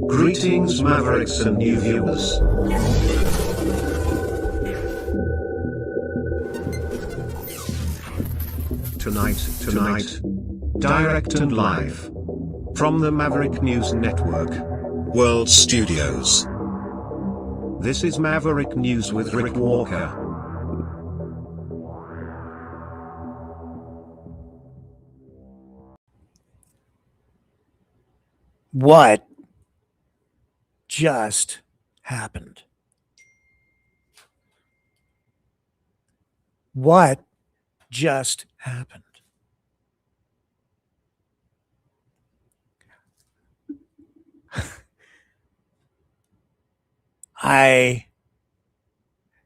Greetings, Mavericks and new viewers. Tonight, direct and live from the Maverick News Network World Studios. This is Maverick News with Rick Walker. What just happened? What just happened? I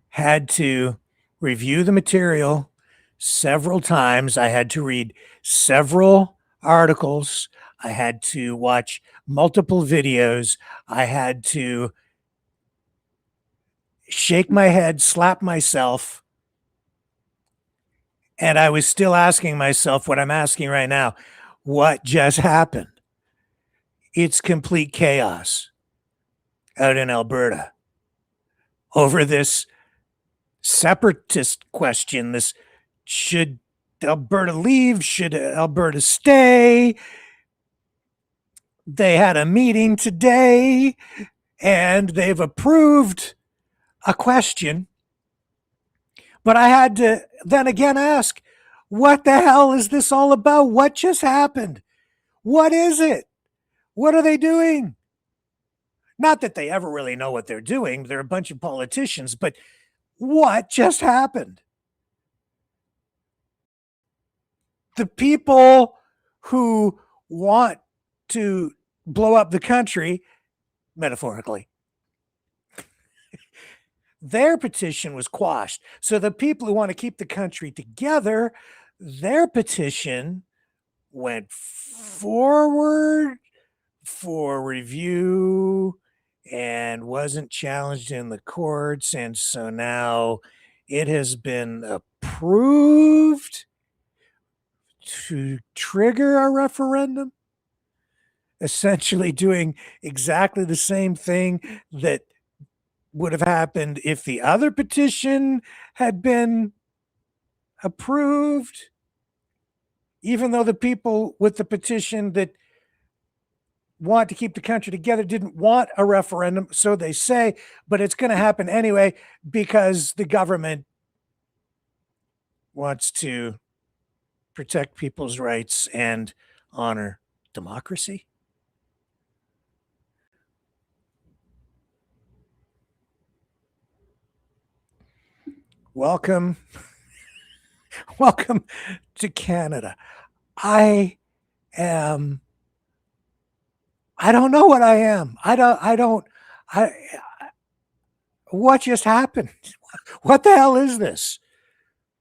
had to review the material several times. I had to read several articles. I had to watch multiple videos. I had to shake my head, slap myself. And I was still asking myself what I'm asking right now. What just happened? It's complete chaos out in Alberta over this separatist question. This, should Alberta leave? Should Alberta stay? They had a meeting today and they've approved a question. But I had to then again ask, what the hell is this all about? What just happened? What is it? What are they doing? Not that they ever really know what they're doing. They're a bunch of politicians, but what just happened? The people who want to blow up the country, metaphorically, their petition was quashed. So the people who want to keep the country together, their petition went forward for review and wasn't challenged in the courts. And so now it has been approved to trigger a referendum, essentially doing exactly the same thing that would have happened if the other petition had been approved, even though the people with the petition that want to keep the country together didn't want a referendum, so they say, but it's going to happen anyway because the government wants to protect people's rights and honor democracy. Welcome to Canada. I don't know what I am. What just happened? What the hell is this?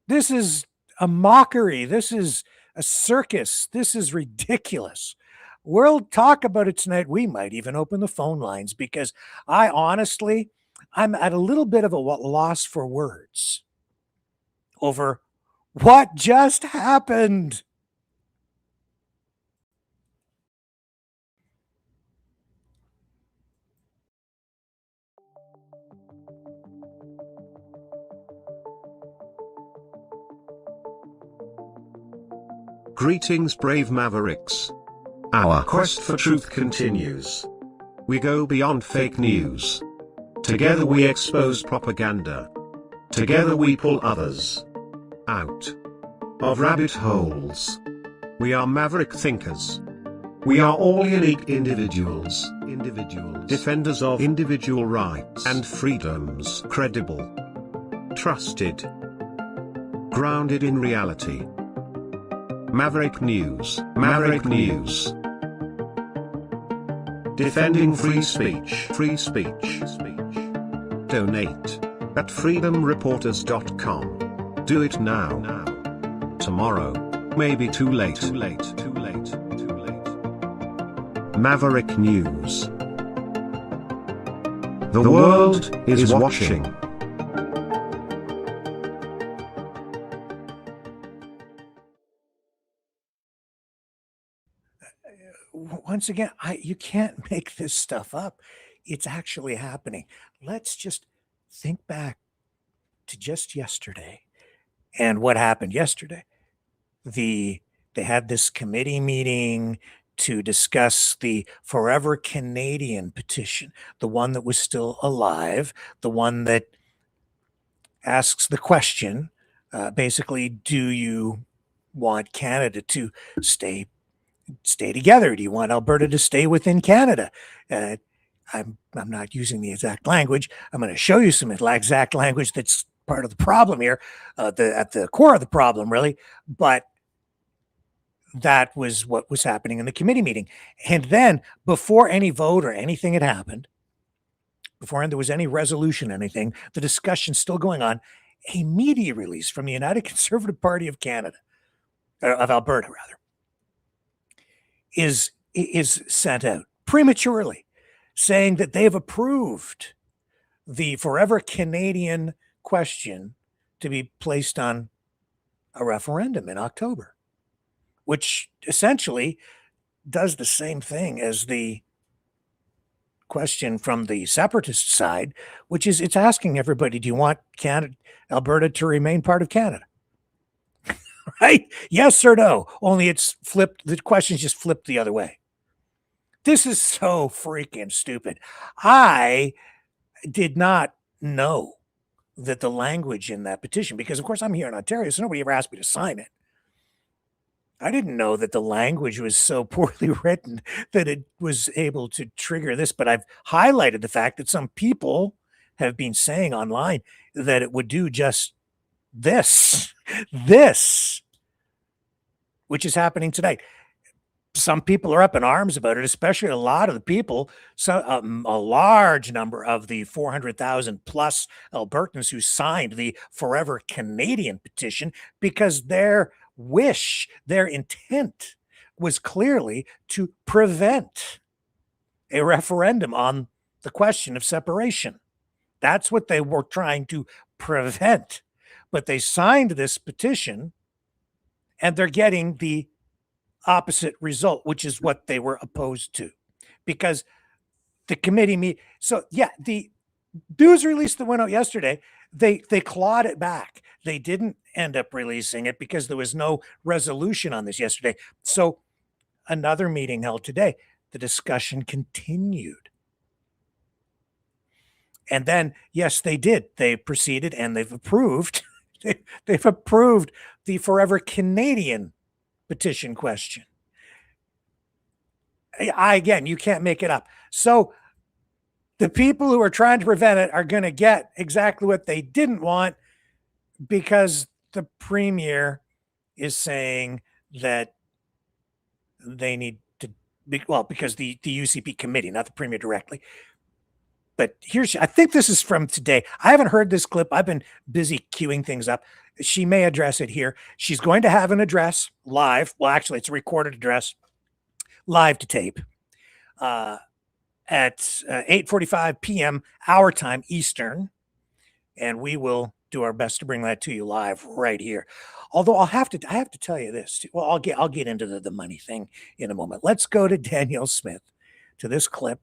This is a mockery. This is a circus. This is ridiculous. We'll talk about it tonight. We might even open the phone lines because I'm at a little bit of a loss for words over what just happened. Greetings, brave Mavericks. Our quest for truth continues. We go beyond fake news. Together we expose propaganda. Together we pull others out of rabbit holes. We are maverick thinkers. We are all unique individuals, defenders of individual rights and freedoms, credible, trusted, grounded in reality. Maverick News. Defending free speech. Donate at freedomreporters.com. Do it now. Tomorrow may be too late. Maverick News. The world is watching. once again, you can't make this stuff up. It's actually happening. Let's just think back to just yesterday and what happened yesterday. They had this committee meeting to discuss the Forever Canadian petition, the one that was still alive, the one that asks the question, basically, do you want Canada to stay together? Do you want Alberta to stay within Canada? Uh, I'm not using the exact language. I'm going to show you some exact language that's part of the problem here, at the core of the problem, really. But that was what was happening in the committee meeting. And then, before any vote or anything had happened, before there was any resolution, anything, the discussion's still going on. A media release from the United Conservative Party of Canada, of Alberta, rather, is sent out prematurely, saying that they've approved the Forever Canadian question to be placed on a referendum in October, which essentially does the same thing as the question from the Separatist side, which is it's asking everybody, do you want Alberta to remain part of Canada? Right? Yes or no? Only it's flipped. The question's just flipped the other way. This is so freaking stupid. I did not know that the language in that petition, because of course I'm here in Ontario, so nobody ever asked me to sign it. I didn't know that the language was so poorly written that it was able to trigger this, but I've highlighted the fact that some people have been saying online that it would do just this, which is happening tonight. Some people are up in arms about it, especially a lot of the people, a large number of the 400,000 plus Albertans who signed the Forever Canadian petition, because their intent was clearly to prevent a referendum on the question of separation. That's what they were trying to prevent. But they signed this petition, and they're getting the opposite result, which is what they were opposed to, because the committee so yeah, the news release that went out yesterday, they clawed it back. They didn't end up releasing it because there was no resolution on this yesterday. So another meeting held today. The discussion continued. And then, yes, they did. They proceeded and they've approved. They've approved the Forever Canadian petition question. Again, you can't make it up. So the people who are trying to prevent it are going to get exactly what they didn't want, because the premier is saying that they need to be, well, because the UCP committee, not the premier directly. But I think this is from today. I haven't heard this clip. I've been busy queuing things up. She may address it here. She's going to have an address live. Well, actually, it's a recorded address, live to tape, at 8:45 p.m. our time, Eastern. And we will do our best to bring that to you live right here. Although I have to tell you this. Well, I'll get into the money thing in a moment. Let's go to Danielle Smith, to this clip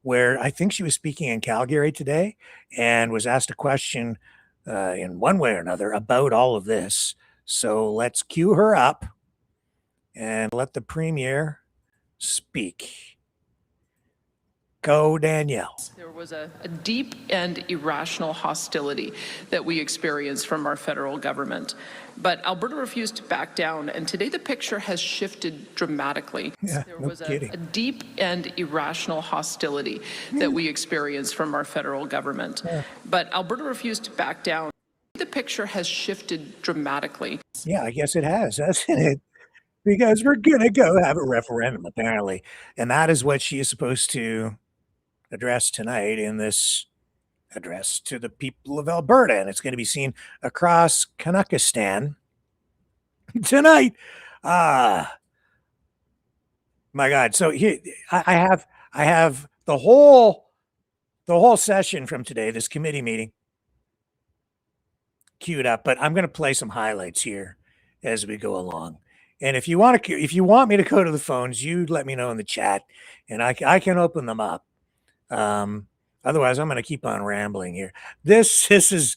where I think she was speaking in Calgary today and was asked a question in one way or another about all of this. So let's cue her up and let the premier speak. Go, Danielle. There was a deep and irrational hostility that we experienced from our federal government. But Alberta refused to back down, and today the picture has shifted dramatically. Yeah, there no was kidding. a deep and irrational hostility that we experienced from our federal government. Yeah. But Alberta refused to back down. The picture has shifted dramatically. Yeah, I guess it has, hasn't it? Because we're going to go have a referendum, apparently. And that is what she is supposed to address tonight in this address to the people of Alberta. And it's going to be seen across Kanakistan tonight. My God. So here I have the whole session from today, this committee meeting, queued up, but I'm going to play some highlights here as we go along. And if you want me to go to the phones, you let me know in the chat, and I can open them up. Otherwise, I'm going to keep on rambling here. This is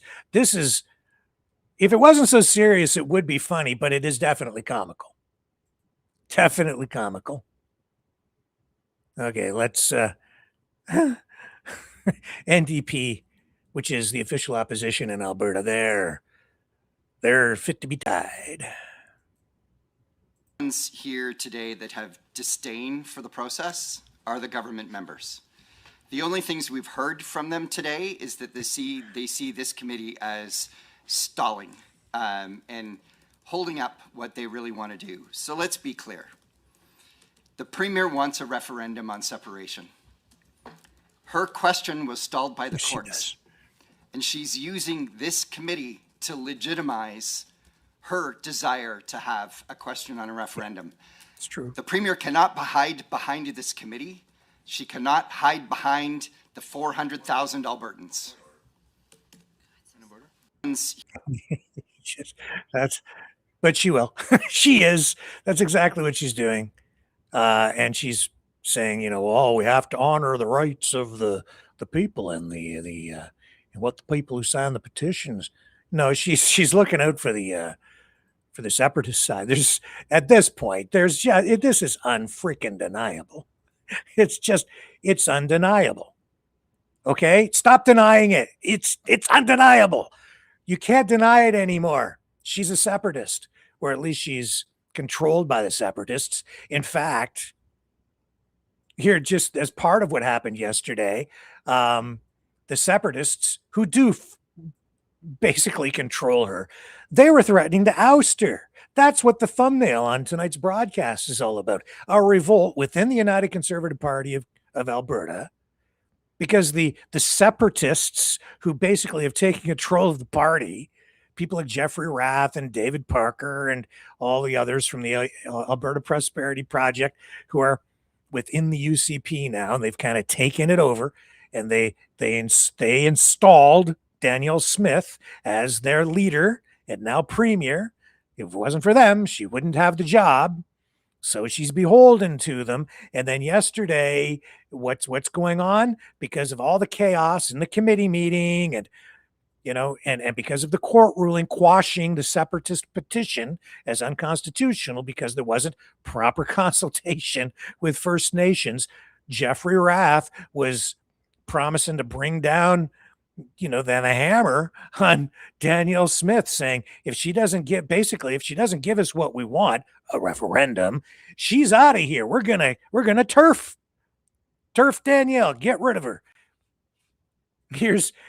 if it wasn't so serious, it would be funny, but it is definitely comical. Definitely comical. Okay, let's NDP, which is the official opposition in Alberta. They're fit to be tied. Here today that have disdain for the process are the government members. The only things we've heard from them today is that they see this committee as stalling and holding up what they really want to do. So let's be clear. The Premier wants a referendum on separation. Her question was stalled by the courts, and she's using this committee to legitimize her desire to have a question on a referendum. It's true. The Premier cannot hide behind this committee. She cannot hide behind the 400,000 Albertans. But she will. She is. That's exactly what she's doing. And she's saying, we have to honor the rights of the people and and what the people who signed the petitions. No, she's looking out for the separatist side. At this point, this is unfreaking deniable. It's undeniable. Okay, stop denying it. It's undeniable. You can't deny it anymore. She's a separatist, or at least she's controlled by the separatists. In fact, here, just as part of what happened yesterday, the separatists who do basically control her, they were threatening to oust her. That's what the thumbnail on tonight's broadcast is all about. A revolt within the United Conservative Party of Alberta, because the separatists who basically have taken control of the party, people like Jeffrey Rath and David Parker and all the others from the Alberta Prosperity Project, who are within the UCP now, and they've kind of taken it over, and they installed Danielle Smith as their leader and now premier. If it wasn't for them, she wouldn't have the job. So she's beholden to them. And then yesterday, what's going on? Because of all the chaos in the committee meeting and because of the court ruling quashing the separatist petition as unconstitutional because there wasn't proper consultation with First Nations, Jeffrey Rath was promising to bring down then a hammer on Danielle Smith, saying if she doesn't give us what we want, a referendum, she's out of here. We're gonna turf Danielle, get rid of her.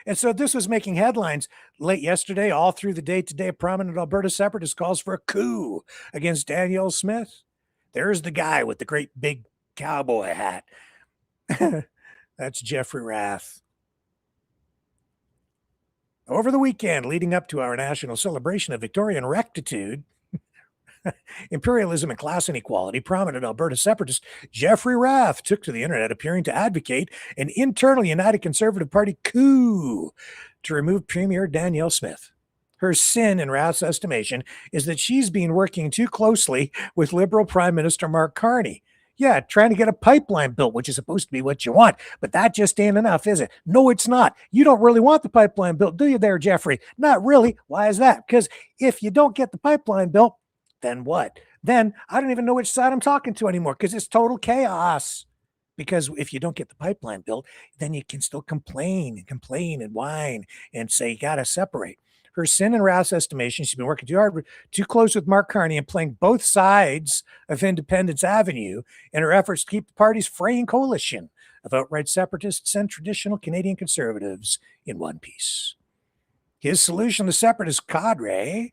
And so this was making headlines late yesterday, all through the day today. A prominent Alberta separatist calls for a coup against Danielle Smith. There's the guy with the great big cowboy hat. That's Jeffrey Rath. Over the weekend, leading up to our national celebration of Victorian rectitude, imperialism and class inequality, prominent Alberta separatist Jeffrey Rath took to the internet appearing to advocate an internal United Conservative Party coup to remove Premier Danielle Smith. Her sin, in Rath's estimation, is that she's been working too closely with Liberal Prime Minister Mark Carney. Yeah, trying to get a pipeline built, which is supposed to be what you want, but that just ain't enough, is it? No, it's not. You don't really want the pipeline built, do you there, Jeffrey? Not really. Why is that? Because if you don't get the pipeline built, then what? Then I don't even know which side I'm talking to anymore because it's total chaos. Because if you don't get the pipeline built, then you can still complain and whine and say you got to separate. Her sin, in Rath's estimation, she's been working too hard, too close with Mark Carney and playing both sides of Independence Avenue in her efforts to keep the party's fraying coalition of outright separatists and traditional Canadian conservatives in one piece. His solution, the separatist cadre,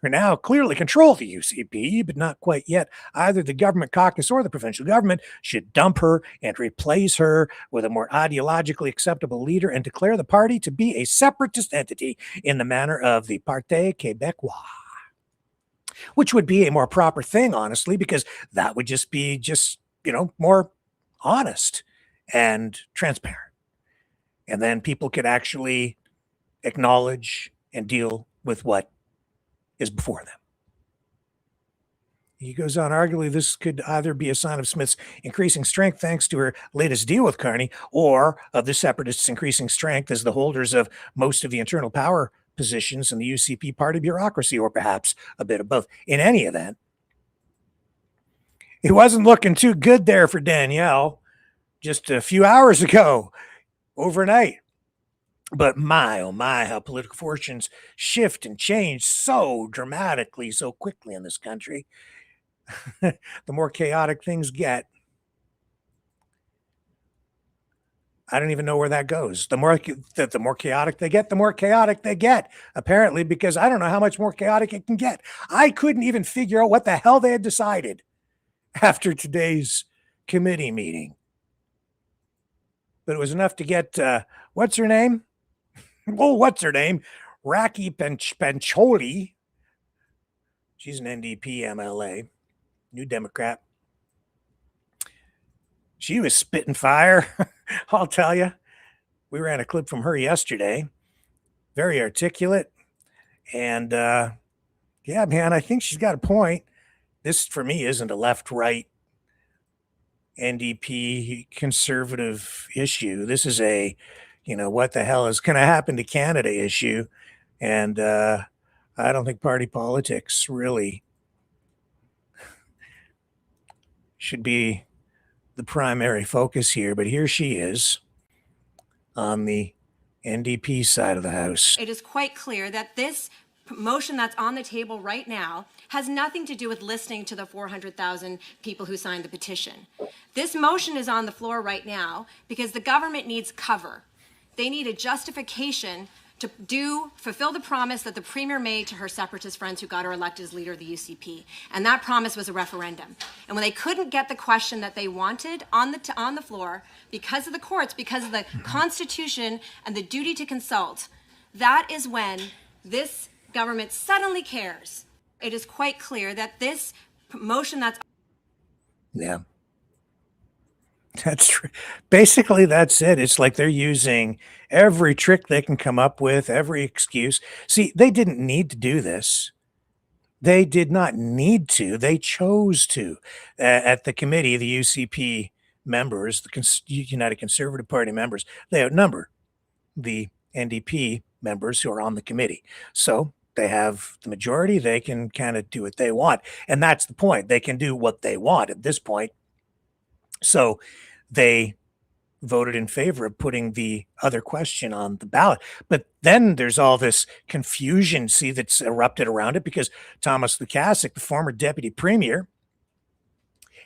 who now clearly control the UCP, but not quite yet either the government caucus or the provincial government, should dump her and replace her with a more ideologically acceptable leader and declare the party to be a separatist entity in the manner of the Parti Québécois, which would be a more proper thing, honestly, because that would just be more honest and transparent. And then people could actually acknowledge and deal with what is before them. He goes on, arguably, this could either be a sign of Smith's increasing strength thanks to her latest deal with Carney, or of the Separatists' increasing strength as the holders of most of the internal power positions in the UCP party bureaucracy, or perhaps a bit of both. In any event, it wasn't looking too good there for Danielle just a few hours ago, overnight. But my, oh my, how political fortunes shift and change so dramatically, so quickly in this country. The more chaotic things get, I don't even know where that goes. The more chaotic they get, the more chaotic they get, apparently, because I don't know how much more chaotic it can get. I couldn't even figure out what the hell they had decided after today's committee meeting. But it was enough to get, what's her name? Oh, what's her name? Raki Pancholi. She's an NDP MLA, New Democrat. She was spitting fire, I'll tell you. We ran a clip from her yesterday. Very articulate. And yeah, man, I think she's got a point. This, for me, isn't a left-right NDP conservative issue. This is a, what the hell is going to happen to Canada issue. And I don't think party politics really should be the primary focus here. But here she is on the NDP side of the house. It is quite clear that this motion that's on the table right now has nothing to do with listening to the 400,000 people who signed the petition. This motion is on the floor right now because the government needs cover. They need a justification to fulfill the promise that the Premier made to her Separatist friends who got her elected as leader of the UCP. And that promise was a referendum. And when they couldn't get the question that they wanted on the floor because of the courts, because of the Constitution and the duty to consult, that is when this government suddenly cares. It is quite clear that this motion that's... Yeah. That's true. Basically, that's it. It's like they're using every trick they can come up with, every excuse. See, they didn't need to do this. They did not need to. They chose to. At the committee, the UCP members, the United Conservative Party members, they outnumber the NDP members who are on the committee. So they have the majority. They can kind of do what they want. And that's the point. They can do what they want at this point. So they voted in favor of putting the other question on the ballot. But then there's all this confusion, see, that's erupted around it because Thomas Lukasik, the former deputy premier,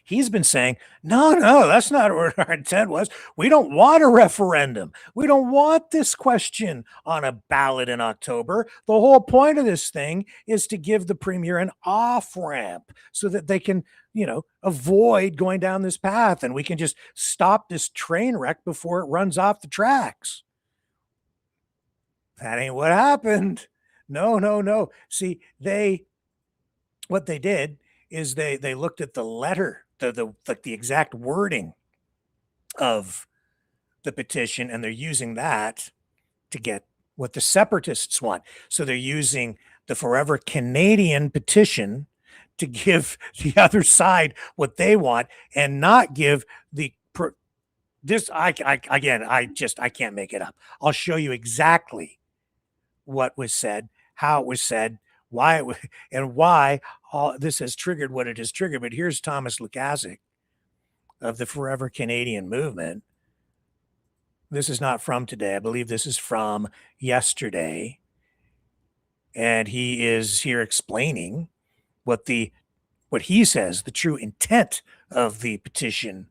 he's been saying, no, that's not what our intent was. We don't want a referendum. We don't want this question on a ballot in October. The whole point of this thing is to give the premier an off-ramp so that they can, avoid going down this path and we can just stop this train wreck before it runs off the tracks. That ain't what happened. No. See, what they did is they looked at the letter, the exact wording of the petition, and they're using that to get what the Separatists want. So they're using the Forever Canadian petition to give the other side what they want and not give this. I can't make it up. I'll show you exactly what was said, how it was said, why it was, and why all this has triggered what it has triggered. But here's Thomas Lukasik of the Forever Canadian movement. This is not from today. I believe this is from yesterday. And he is here explaining what he says the true intent of the petition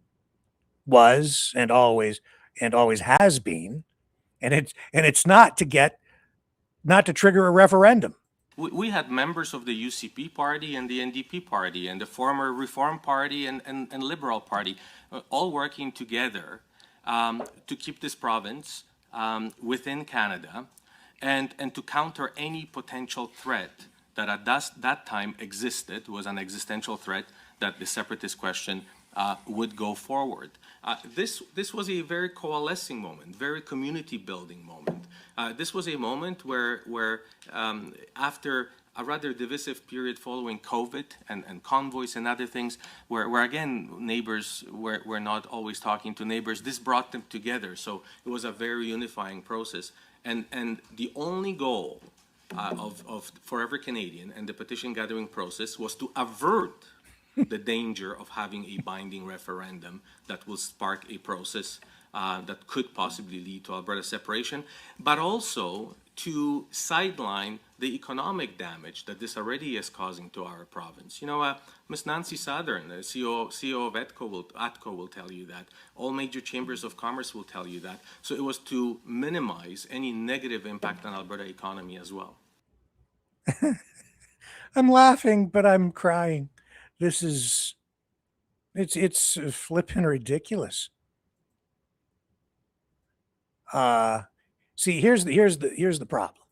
was and always has been. And it's not to trigger a referendum. We had members of the UCP party and the NDP party and the former Reform Party and Liberal Party all working together to keep this province within Canada and to counter any potential threat that at that time was an existential threat that the separatist question would go forward. This was a very coalescing moment, very community building moment. This was a moment where after a rather divisive period following COVID and convoys and other things, where again, neighbors were not always talking to neighbors. This brought them together. So it was a very unifying process. And the only goal of Forever Canadian and the petition gathering process was to avert the danger of having a binding referendum that will spark a process that could possibly lead to Alberta separation, but also to sideline the economic damage that this already is causing to our province. You know, Ms. Nancy Southern, the CEO of ATCO will tell you that. All major chambers of commerce will tell you that. So it was to minimize any negative impact on Alberta economy as well. I'm laughing, but I'm crying. It's flipping ridiculous. See, here's the problem.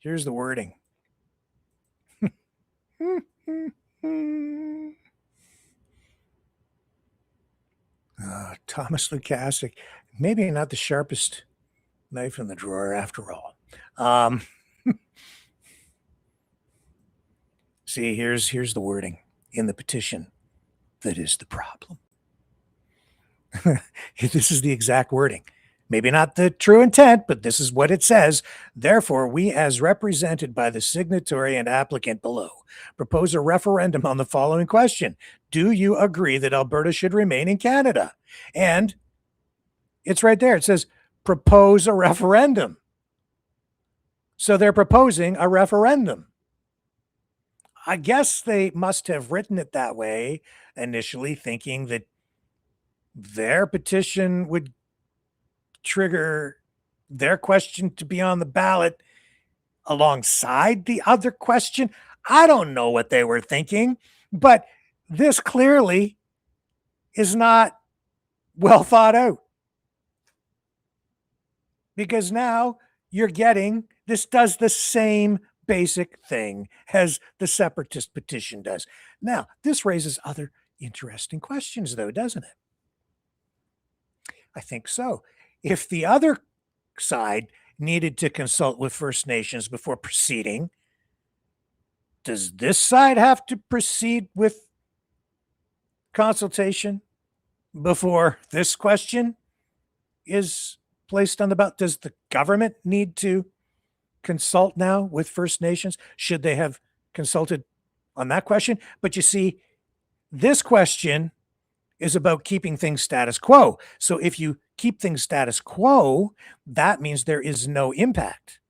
Here's the wording. Thomas Lukasik, maybe not the sharpest knife in the drawer after all. See, here's the wording in the petition that is the problem. This is the exact wording. Maybe not the true intent, but this is what it says. Therefore, we, as represented by the signatory and applicant below, propose a referendum on the following question. Do you agree that Alberta should remain in Canada? And it's right there. It says, propose a referendum. So they're proposing a referendum. I guess they must have written it that way initially, thinking that their petition would trigger their question to be on the ballot alongside the other question. I don't know what they were thinking, but this clearly is not well thought out. Because now you're getting, this does the same basic thing as the Separatist petition does. Now, this raises other interesting questions, though, doesn't it? I think so. If the other side needed to consult with First Nations before proceeding, does this side have to proceed with consultation before this question is placed on the ballot? Does the government need to consult now with First Nations? Should they have consulted on that question? But you see, this question is about keeping things status quo. So if you keep things status quo, that means there is no impact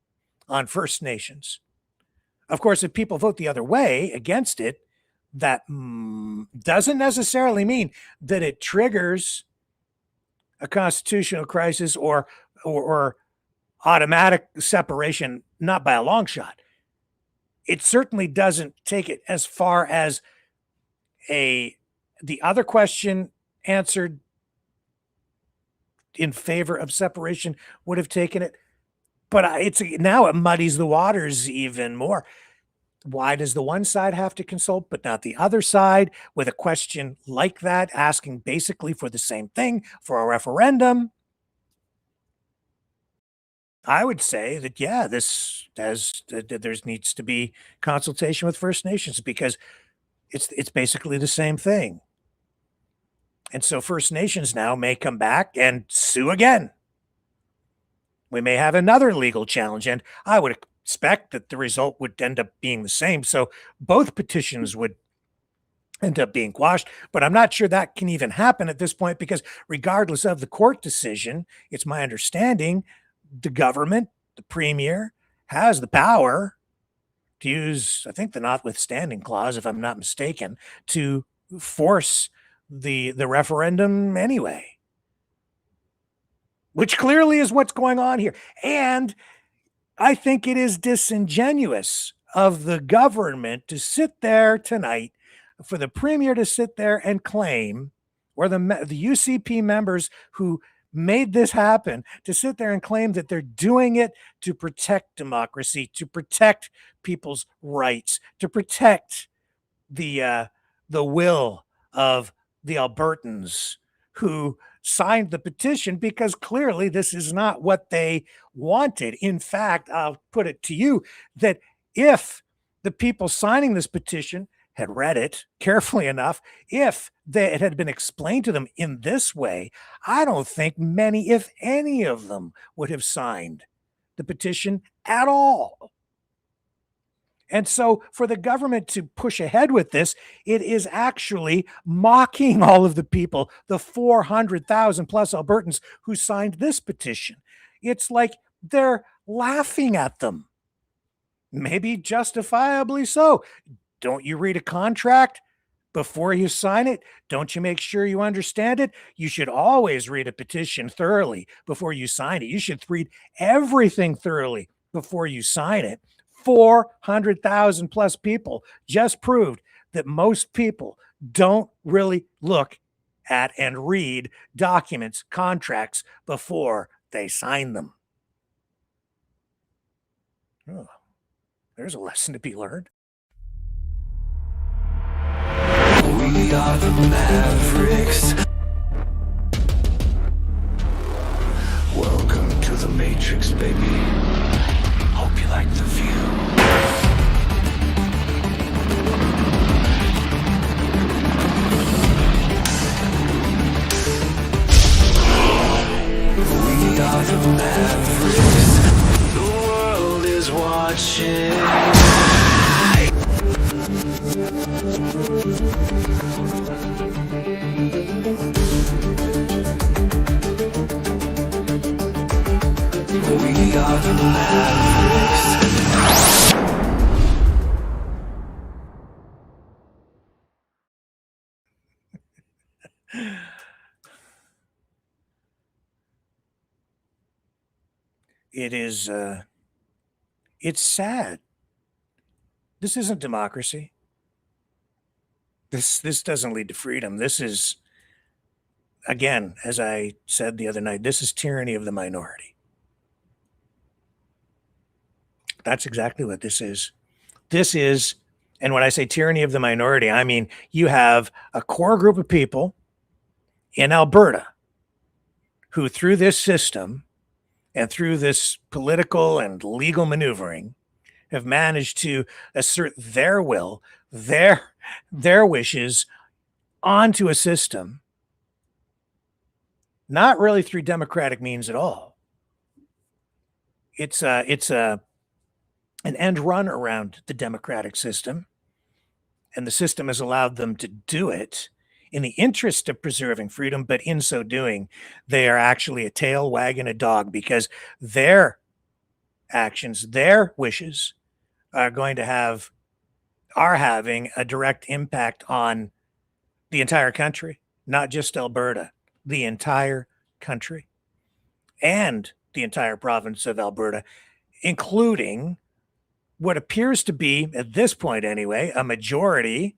on First Nations. Of course, if people vote the other way against it, that doesn't necessarily mean that it triggers a constitutional crisis or automatic separation, not by a long shot. It certainly doesn't take it as far as the other question answered in favor of separation would have taken it. But now it muddies the waters even more. Why does the one side have to consult but not the other side with a question like that, asking basically for the same thing, for a referendum? I would say that, yeah, there needs to be consultation with First Nations because it's basically the same thing. And so First Nations now may come back and sue again. We may have another legal challenge, and I would expect that the result would end up being the same. So both petitions would end up being quashed, but I'm not sure that can even happen at this point because regardless of the court decision, it's my understanding the government, the Premier, has the power to use, I think, the notwithstanding clause, if I'm not mistaken, to force the referendum anyway, which clearly is what's going on here. And I think it is disingenuous of the government to sit there tonight, for the Premier to sit there and claim, or the UCP members who made this happen, to sit there and claim that they're doing it to protect democracy, to protect people's rights, to protect the will of the Albertans who signed the petition, because clearly this is not what they wanted. In fact, I'll put it to you that if the people signing this petition had read it carefully enough. If it had been explained to them in this way, I don't think many, if any of them, would have signed the petition at all. And so for the government to push ahead with this, it is actually mocking all of the people, the 400,000 plus Albertans who signed this petition. It's like they're laughing at them. Maybe justifiably so. Don't you read a contract before you sign it? Don't you make sure you understand it? You should always read a petition thoroughly before you sign it. You should read everything thoroughly before you sign it. 400,000 plus people just proved that most people don't really look at and read documents, contracts before they sign them. Oh, there's a lesson to be learned. We are the Mavericks. Welcome to the Matrix, baby. Hope you like the view. We are the Mavericks. The world is watching. We are the Mavericks. It is, it's sad. This isn't democracy. This doesn't lead to freedom. This is, again, as I said the other night, this is tyranny of the minority. That's exactly what this is. This is, and when I say tyranny of the minority, I mean you have a core group of people in Alberta who, through this system and through this political and legal maneuvering, have managed to assert their will, their wishes onto a system, not really through democratic means at all. It's an end run around the democratic system, and the system has allowed them to do it in the interest of preserving freedom, but in so doing, they are actually a tail wagging a dog, because their actions, their wishes are having a direct impact on the entire country, not just Alberta, the entire country and the entire province of Alberta, including what appears to be, at this point anyway, a majority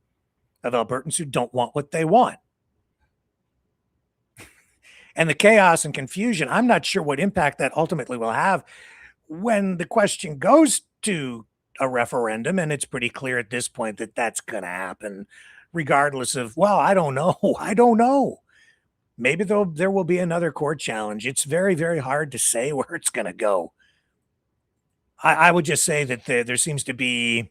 of Albertans who don't want what they want. And the chaos and confusion, I'm not sure what impact that ultimately will have when the question goes to a referendum, and it's pretty clear at this point that that's going to happen, regardless of, well, I don't know. Maybe there will be another court challenge. It's very, very hard to say where it's going to go. I would just say that there seems to be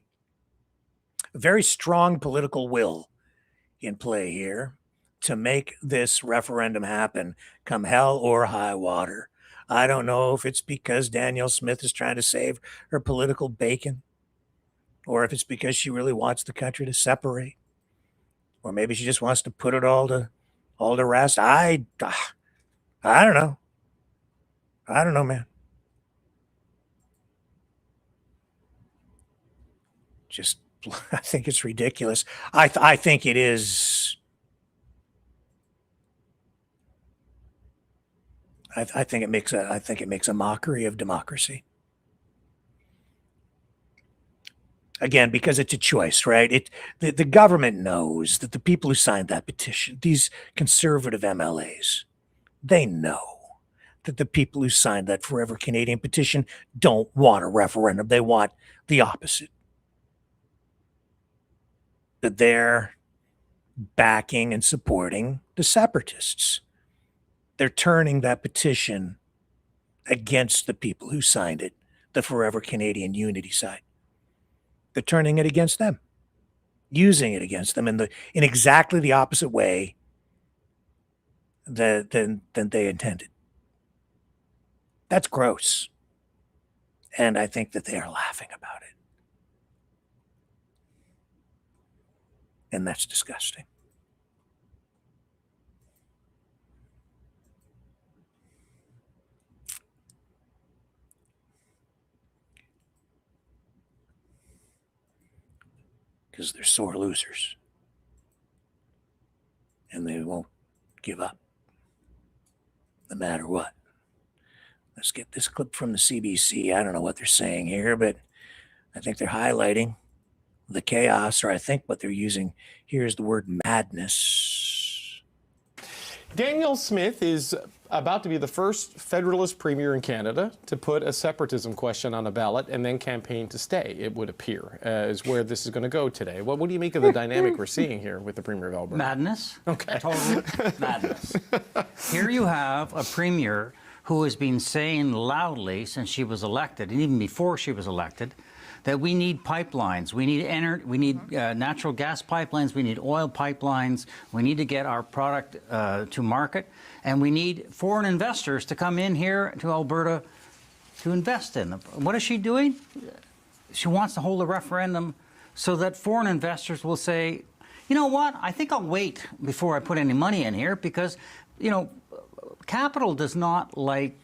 a very strong political will in play here to make this referendum happen, come hell or high water. I don't know if it's because Danielle Smith is trying to save her political bacon, or if it's because she really wants the country to separate, or maybe she just wants to put it all to rest. I don't know. I don't know, man. Just, I think it's ridiculous. I think it is. I think it makes a mockery of democracy. Again, because it's a choice, right? The government knows that the people who signed that petition, these conservative MLAs, they know that the people who signed that Forever Canadian petition don't want a referendum. They want the opposite. That they're backing and supporting the Separatists. They're turning that petition against the people who signed it, the Forever Canadian Unity side. They're turning it against them, using it against them in exactly the opposite way than they intended. That's gross. And I think that they are laughing about it. And that's disgusting. Because they're sore losers. And they won't give up, no matter what. Let's get this clip from the CBC. I don't know what they're saying here, but I think they're highlighting the chaos, or I think what they're using here is the word madness. Danielle Smith is about to be the first Federalist Premier in Canada to put a separatism question on a ballot and then campaign to stay, it would appear, is where this is going to go today. What do you make of the dynamic we're seeing here with the Premier of Alberta? Madness. Okay. Total madness. Here you have a Premier who has been saying loudly since she was elected, and even before she was elected, that we need pipelines, we need natural gas pipelines, we need oil pipelines, we need to get our product to market, and we need foreign investors to come in here to Alberta to invest in them. What is she doing? She wants to hold a referendum so that foreign investors will say, you know what, I think I'll wait before I put any money in here because, you know, capital does not like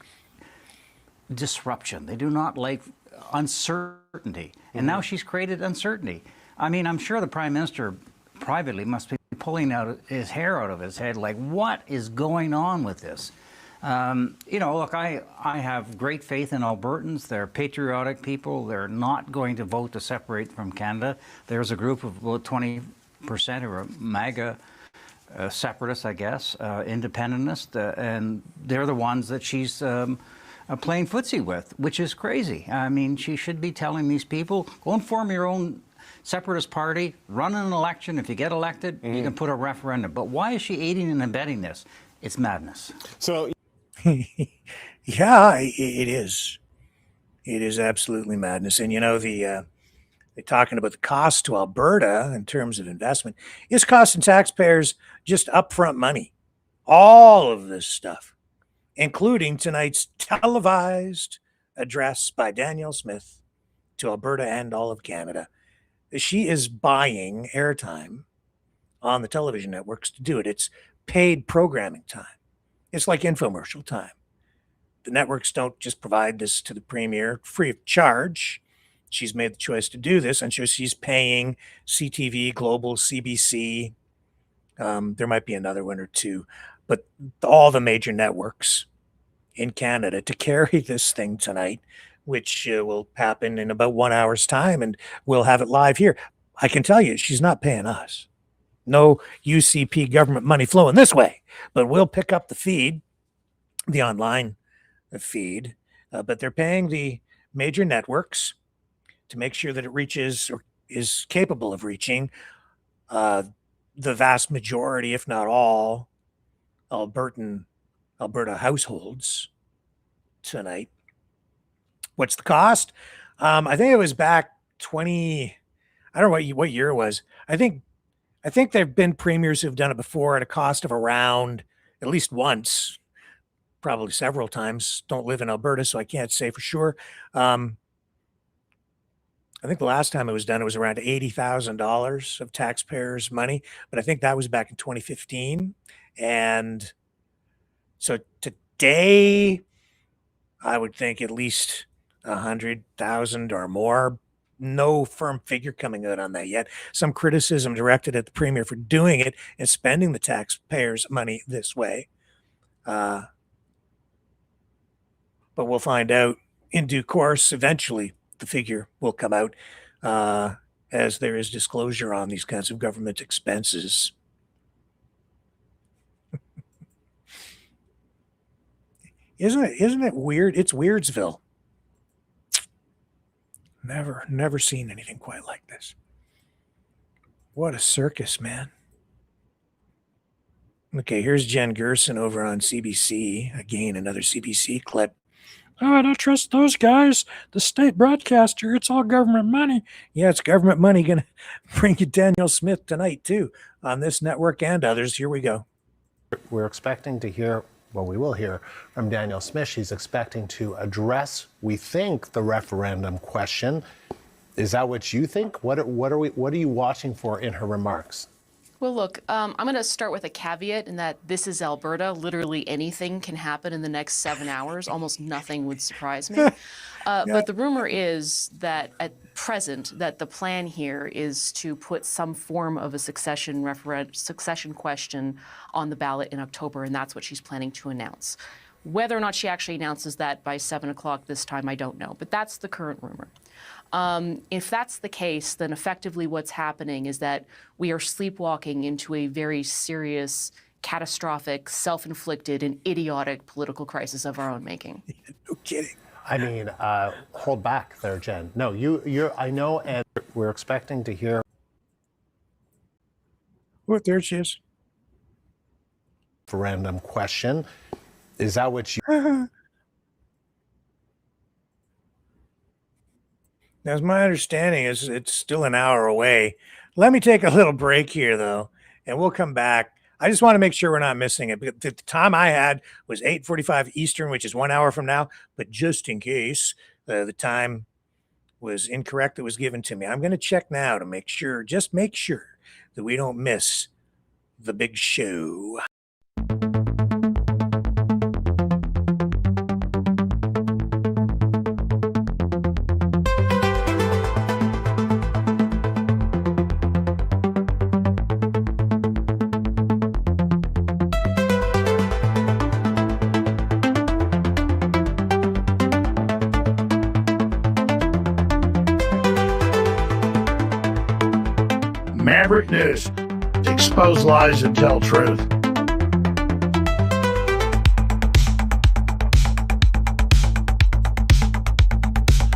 disruption. They do not like uncertainty. And now she's created uncertainty. I mean, I'm sure the Prime Minister privately must be pulling out his hair out of his head, like, what is going on with this? You know, look, I have great faith in Albertans. They're patriotic people. They're not going to vote to separate from Canada. There's a group of about 20% who are MAGA separatists, I guess, independentists, and they're the ones that she's playing footsie with, which is crazy. I mean, she should be telling these people, go and form your own separatist party, run an election. If you get elected, you can put a referendum. But why is she aiding and abetting this? It's madness. So, yeah, it is. It is absolutely madness. And, you know, they're talking about the cost to Alberta in terms of investment. It's costing taxpayers just upfront money. All of this stuff, including tonight's televised address by Danielle Smith to Alberta and all of Canada. She is buying airtime on the television networks to do it. It's paid programming time. It's like infomercial time. The networks don't just provide this to the Premier free of charge. She's made the choice to do this, and so she's paying CTV, Global, CBC. There might be another one or two, but all the major networks in Canada to carry this thing tonight, which will happen in about 1 hour's time, and we'll have it live here. I can tell you, she's not paying us. No UCP government money flowing this way, but we'll pick up the feed, the online feed, but they're paying the major networks to make sure that it reaches or is capable of reaching the vast majority, if not all, Alberta households tonight. What's the cost? I think it was back 20. I don't know what year it was. I think there have been premiers who've done it before at a cost of around, at least once, probably several times. Don't live in Alberta, so I can't say for sure. I think the last time it was done, it was around $80,000 of taxpayers' money, but I think that was back in 2015. And so today, I would think at least 100,000 or more. No firm figure coming out on that yet. Some criticism directed at the Premier for doing it and spending the taxpayers' money this way. But we'll find out in due course. Eventually, the figure will come out as there is disclosure on these kinds of government expenses. Isn't it weird? It's Weirdsville. Never seen anything quite like this. What a circus, man. Okay, here's Jen Gerson over on CBC. Again, another CBC clip. Oh, I don't trust those guys. The state broadcaster, it's all government money. Yeah, it's government money going to bring you Danielle Smith tonight, too, on this network and others. Here we go. We're expecting to hear, well, we will hear from Danielle Smith. She's expecting to address, we think, the referendum question. Is that what you think? What are you watching for in her remarks? Well, look, I'm going to start with a caveat in that this is Alberta. Literally anything can happen in the next 7 hours. Almost nothing would surprise me. But the rumor is that at present that the plan here is to put some form of a succession question on the ballot in October, and that's what she's planning to announce. Whether or not she actually announces that by 7 o'clock this time, I don't know. But that's the current rumor. If that's the case, then effectively what's happening is that we are sleepwalking into a very serious, catastrophic, self-inflicted, and idiotic political crisis of our own making. No kidding. I mean, hold back there, Jen. No, I know, and we're expecting to hear. Oh, there she is. Referendum question. Is that what you... As my understanding is, it's still an hour away. Let me take a little break here, though, and we'll come back. I just want to make sure we're not missing it. The time I had was 8:45 Eastern, which is 1 hour from now. But just in case the time was incorrect that was given to me, I'm going to check now to make sure, just make sure that we don't miss the big show. Maverick News. Expose lies and tell truth.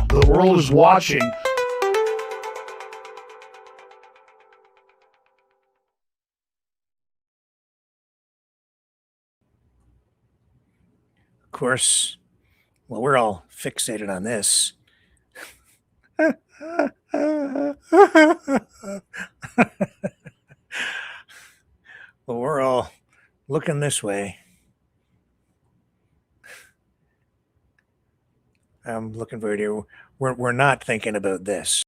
The world is watching. Of course, well, we're all fixated on this. Well, we're all looking this way. I'm looking for it. We're not thinking about this.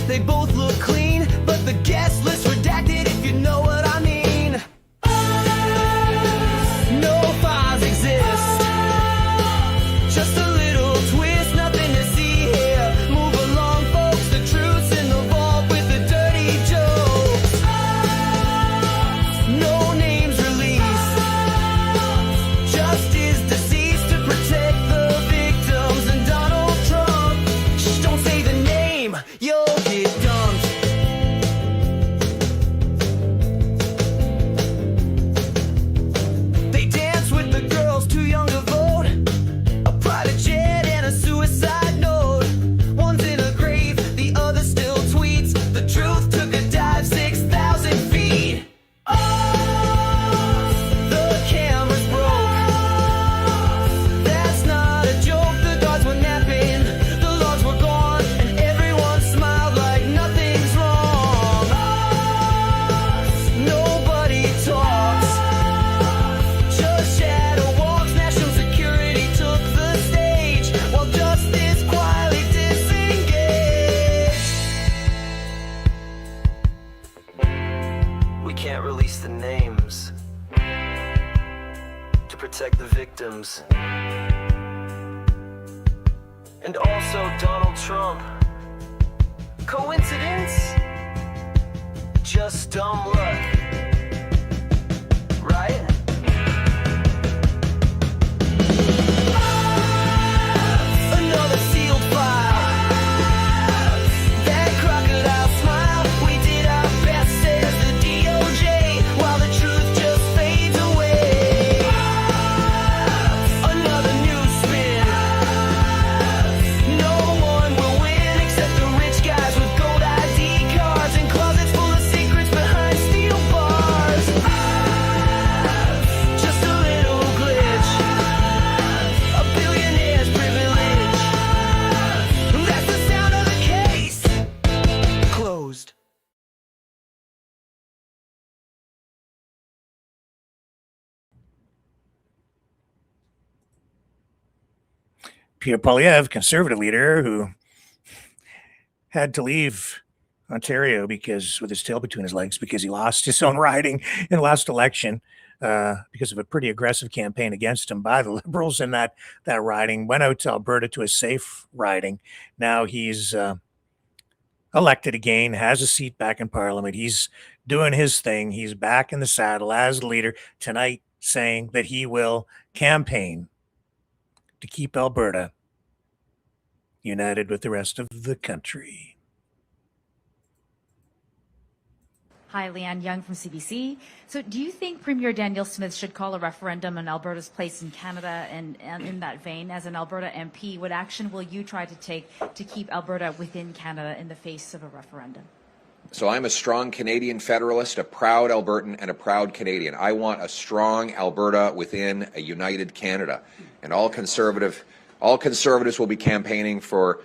They both look clean, but the guest list redacted, if you know what I mean. No files exist, just a little twist, nothing to see here. Move along, folks, the truth's in the vault with the dirty jokes. No names released, justice deceased to protect the victims and Donald Trump. Shh, don't say the name, you'll get dumped. They dance with the girls too young to vote. A private jet and a suicide note. One's in a grave, the other still tweets. The truth took a dive 6,000 feet. The cameras broke. That's not a joke. The guards were napping, the logs were gone, and everyone smiled like nothing's wrong. Nobody talks, just shadow walks. National security took the stage while justice quietly disengaged. We can't release the names to protect the victims. And also Donald Trump. Coincidence? Just dumb luck. Right? Another sealed file. That crocodile smile. We did our best, says the DOJ. Pierre Poilievre, conservative leader, who had to leave Ontario because with his tail between his legs because he lost his own riding in the last election because of a pretty aggressive campaign against him by the Liberals in that riding, went out to Alberta to a safe riding. Now he's elected again, has a seat back in Parliament. He's doing his thing. He's back in the saddle as leader tonight, saying that he will campaign to keep Alberta united with the rest of the country. Hi, Leanne Young from CBC. So do you think Premier Danielle Smith should call a referendum on Alberta's place in Canada? And in that vein, as an Alberta MP, what action will you try to take to keep Alberta within Canada in the face of a referendum? So I'm a strong Canadian federalist, a proud Albertan, and a proud Canadian. I want a strong Alberta within a united Canada. And all conservatives will be campaigning for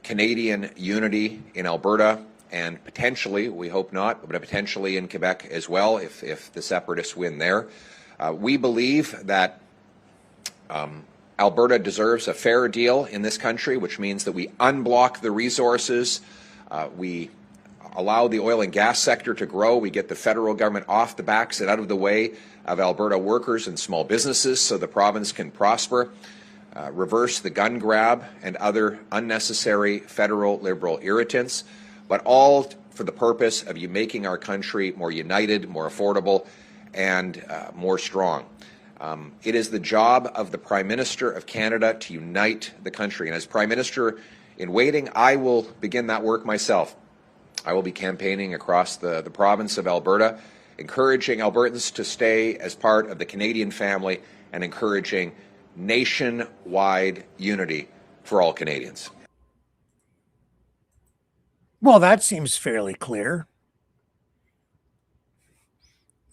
Canadian unity in Alberta, and potentially, we hope not, but potentially in Quebec as well if the Separatists win there. We believe that Alberta deserves a fair deal in this country, which means that we unblock the resources, we allow the oil and gas sector to grow, we get the federal government off the backs and out of the way of Alberta workers and small businesses so the province can prosper, reverse the gun grab and other unnecessary federal Liberal irritants, but all for the purpose of making our country more united, more affordable, and more strong. It is the job of the Prime Minister of Canada to unite the country. And as Prime Minister in waiting, I will begin that work myself. I will be campaigning across the province of Alberta, encouraging Albertans to stay as part of the Canadian family and encouraging nationwide unity for all Canadians. Well, that seems fairly clear.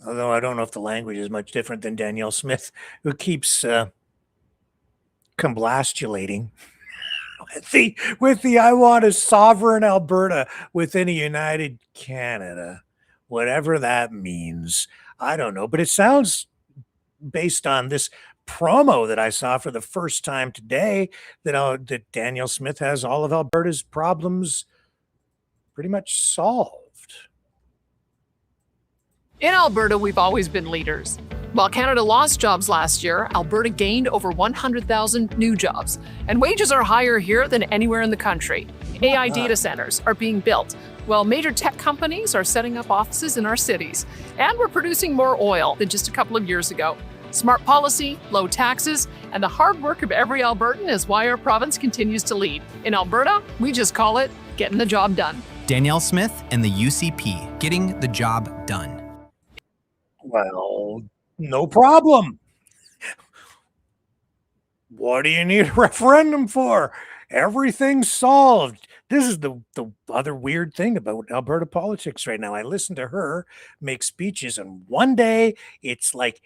Although I don't know if the language is much different than Danielle Smith, who keeps comblastulating with the I want a sovereign Alberta within a united Canada. Whatever that means. I don't know. But it sounds, based on this promo that I saw for the first time today, that Danielle Smith has all of Alberta's problems pretty much solved. In Alberta, we've always been leaders. While Canada lost jobs last year, Alberta gained over 100,000 new jobs. And wages are higher here than anywhere in the country. AI data centers are being built, while major tech companies are setting up offices in our cities. And we're producing more oil than just a couple of years ago. Smart policy, low taxes, and the hard work of every Albertan is why our province continues to lead. In Alberta, we just call it getting the job done. Danielle Smith and the UCP, getting the job done. Well, no problem. What do you need a referendum for? Everything's solved. This is the other weird thing about Alberta politics right now. I listen to her make speeches, and one day it's like,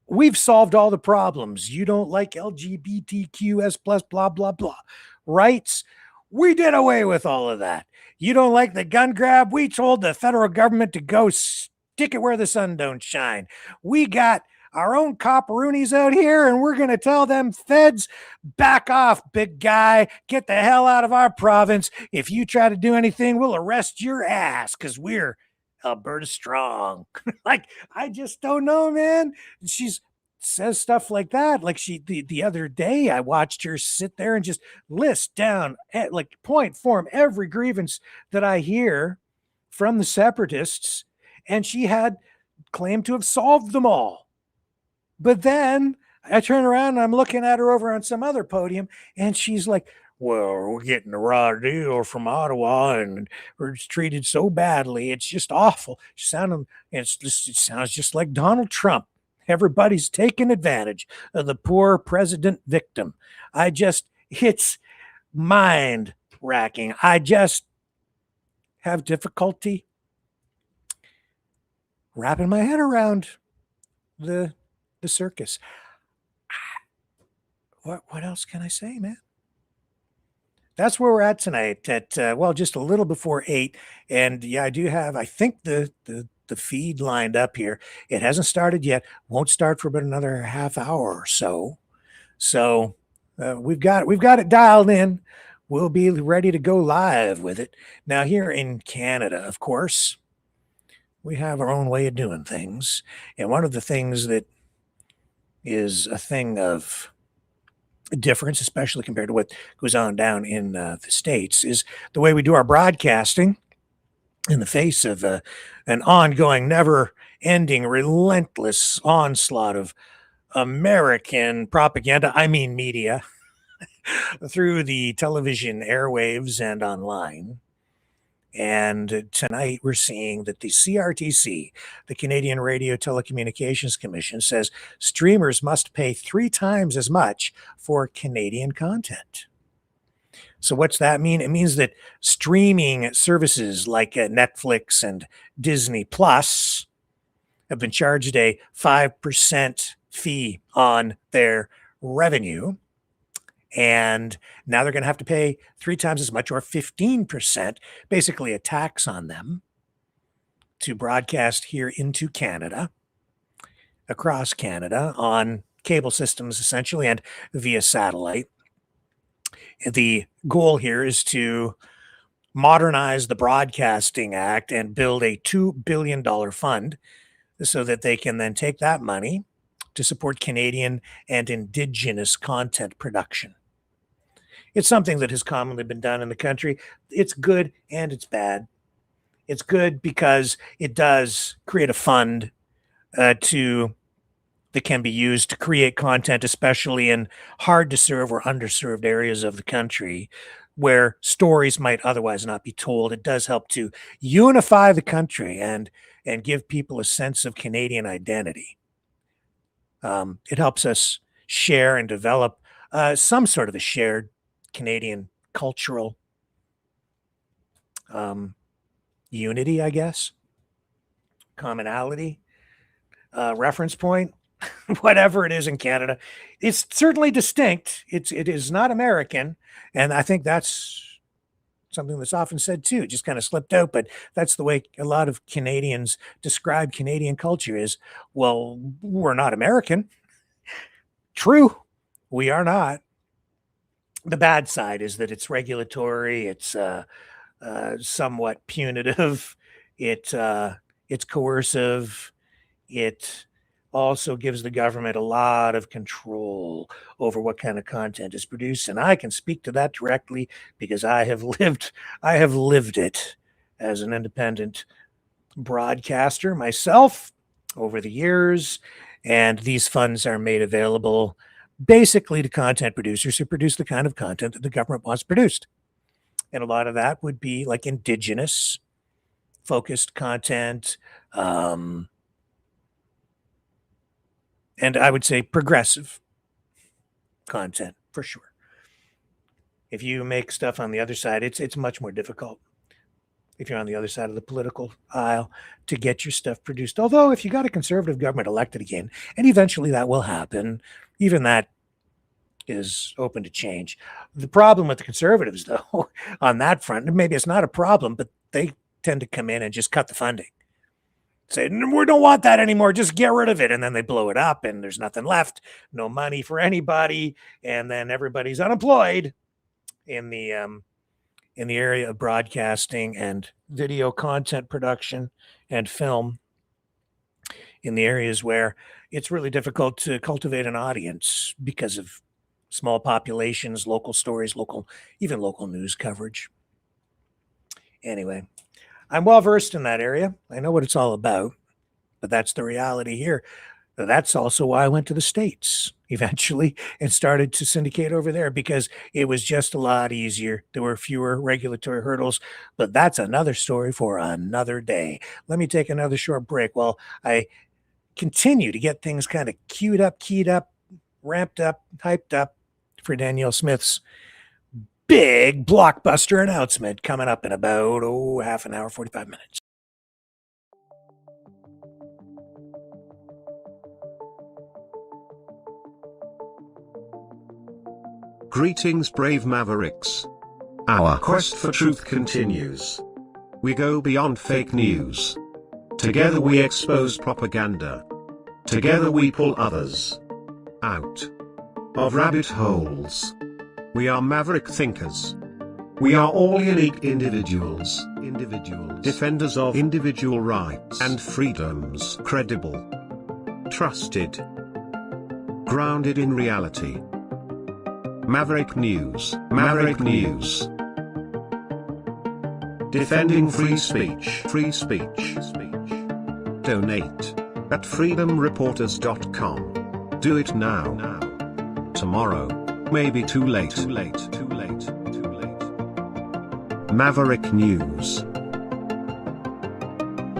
we've solved all the problems. You don't like LGBTQS plus blah, blah, blah. Rights? We did away with all of that. You don't like the gun grab? We told the federal government to go stick it where the sun don't shine. We got our own copperoonies out here, and we're going to tell them feds, back off, big guy. Get the hell out of our province. If you try to do anything, we'll arrest your ass because we're Alberta strong. Like, I just don't know, man. She's says stuff like that. Like the other day, I watched her sit there and just list down, like point form, every grievance that I hear from the Separatists, and she had claimed to have solved them all. But then I turn around and I'm looking at her over on some other podium, and she's like, well, we're getting a raw deal from Ottawa, and we're just treated so badly. It's just awful. It sounds just like Donald Trump. Everybody's taking advantage of the poor president victim. It's mind racking. I just have difficulty wrapping my head around the circus. What else can I say, man? That's where we're at tonight at, just a little before 8. And yeah, I do have, I think the feed lined up here. It hasn't started yet. Won't start for about another half hour or so. So We've got it dialed in. We'll be ready to go live with it. Now, here in Canada, of course, we have our own way of doing things. And one of the things that is a thing of difference, especially compared to what goes on down in the States, is the way we do our broadcasting in the face of an ongoing, never-ending, relentless onslaught of American propaganda, I mean media, through the television airwaves and online. And tonight we're seeing that the CRTC, the Canadian Radio Telecommunications Commission, says streamers must pay 3 times as much for Canadian content. So what's that mean? It means that streaming services like Netflix and Disney Plus have been charged a 5% fee on their revenue. And now they're going to have to pay 3 times as much, or 15%, basically a tax on them, to broadcast here into Canada, across Canada, on cable systems essentially, and via satellite. The goal here is to modernize the Broadcasting Act and build a $2 billion fund so that they can then take that money to support Canadian and Indigenous content production. It's something that has commonly been done in the country. It's good and it's bad. It's good because it does create a fund that can be used to create content, especially in hard to serve or underserved areas of the country where stories might otherwise not be told. It does help to unify the country and give people a sense of Canadian identity. It helps us share and develop some sort of a shared Canadian cultural unity, I guess, commonality, reference point, whatever it is in Canada. It's certainly distinct. It is not American, and I think that's something that's often said too. It just kind of slipped out, but that's the way a lot of Canadians describe Canadian culture is, well, we're not American. True, we are not. The bad side is that it's regulatory, it's somewhat punitive, it's coercive, it also gives the government a lot of control over what kind of content is produced. And I can speak to that directly because I have lived it as an independent broadcaster myself over the years. And these funds are made available basically to content producers who produce the kind of content that the government wants produced. And a lot of that would be like Indigenous focused content, and I would say progressive content for sure. If you make stuff on the other side, it's much more difficult if you're on the other side of the political aisle to get your stuff produced. Although if you got a conservative government elected again, and eventually that will happen, even that is open to change. The problem with the conservatives, though, on that front, maybe it's not a problem, but they tend to come in and just cut the funding. Say, we don't want that anymore, just get rid of it. And then they blow it up and there's nothing left, no money for anybody. And then everybody's unemployed in the area of broadcasting and video content production and film, in the areas where it's really difficult to cultivate an audience because of small populations, local stories, even local news coverage. Anyway, I'm well versed in that area. I know what it's all about, but that's the reality here. That's also why I went to the States eventually and started to syndicate over there, because it was just a lot easier. There were fewer regulatory hurdles, but that's another story for another day. Let me take another short break while I continue to get things kind of queued up, keyed up, ramped up, hyped up for Danielle Smith's big blockbuster announcement coming up in about half an hour, 45 minutes. Greetings, brave mavericks. Our quest for truth continues. We go beyond fake news. Together we expose propaganda. Together we pull others out. of rabbit holes. We are maverick thinkers. We are all unique individuals, defenders of individual rights and freedoms, credible, trusted, grounded in reality. Maverick News, Maverick News. Defending free speech, free speech. Donate at freedomreporters.com. Do it now. Tomorrow may be too late. Maverick News.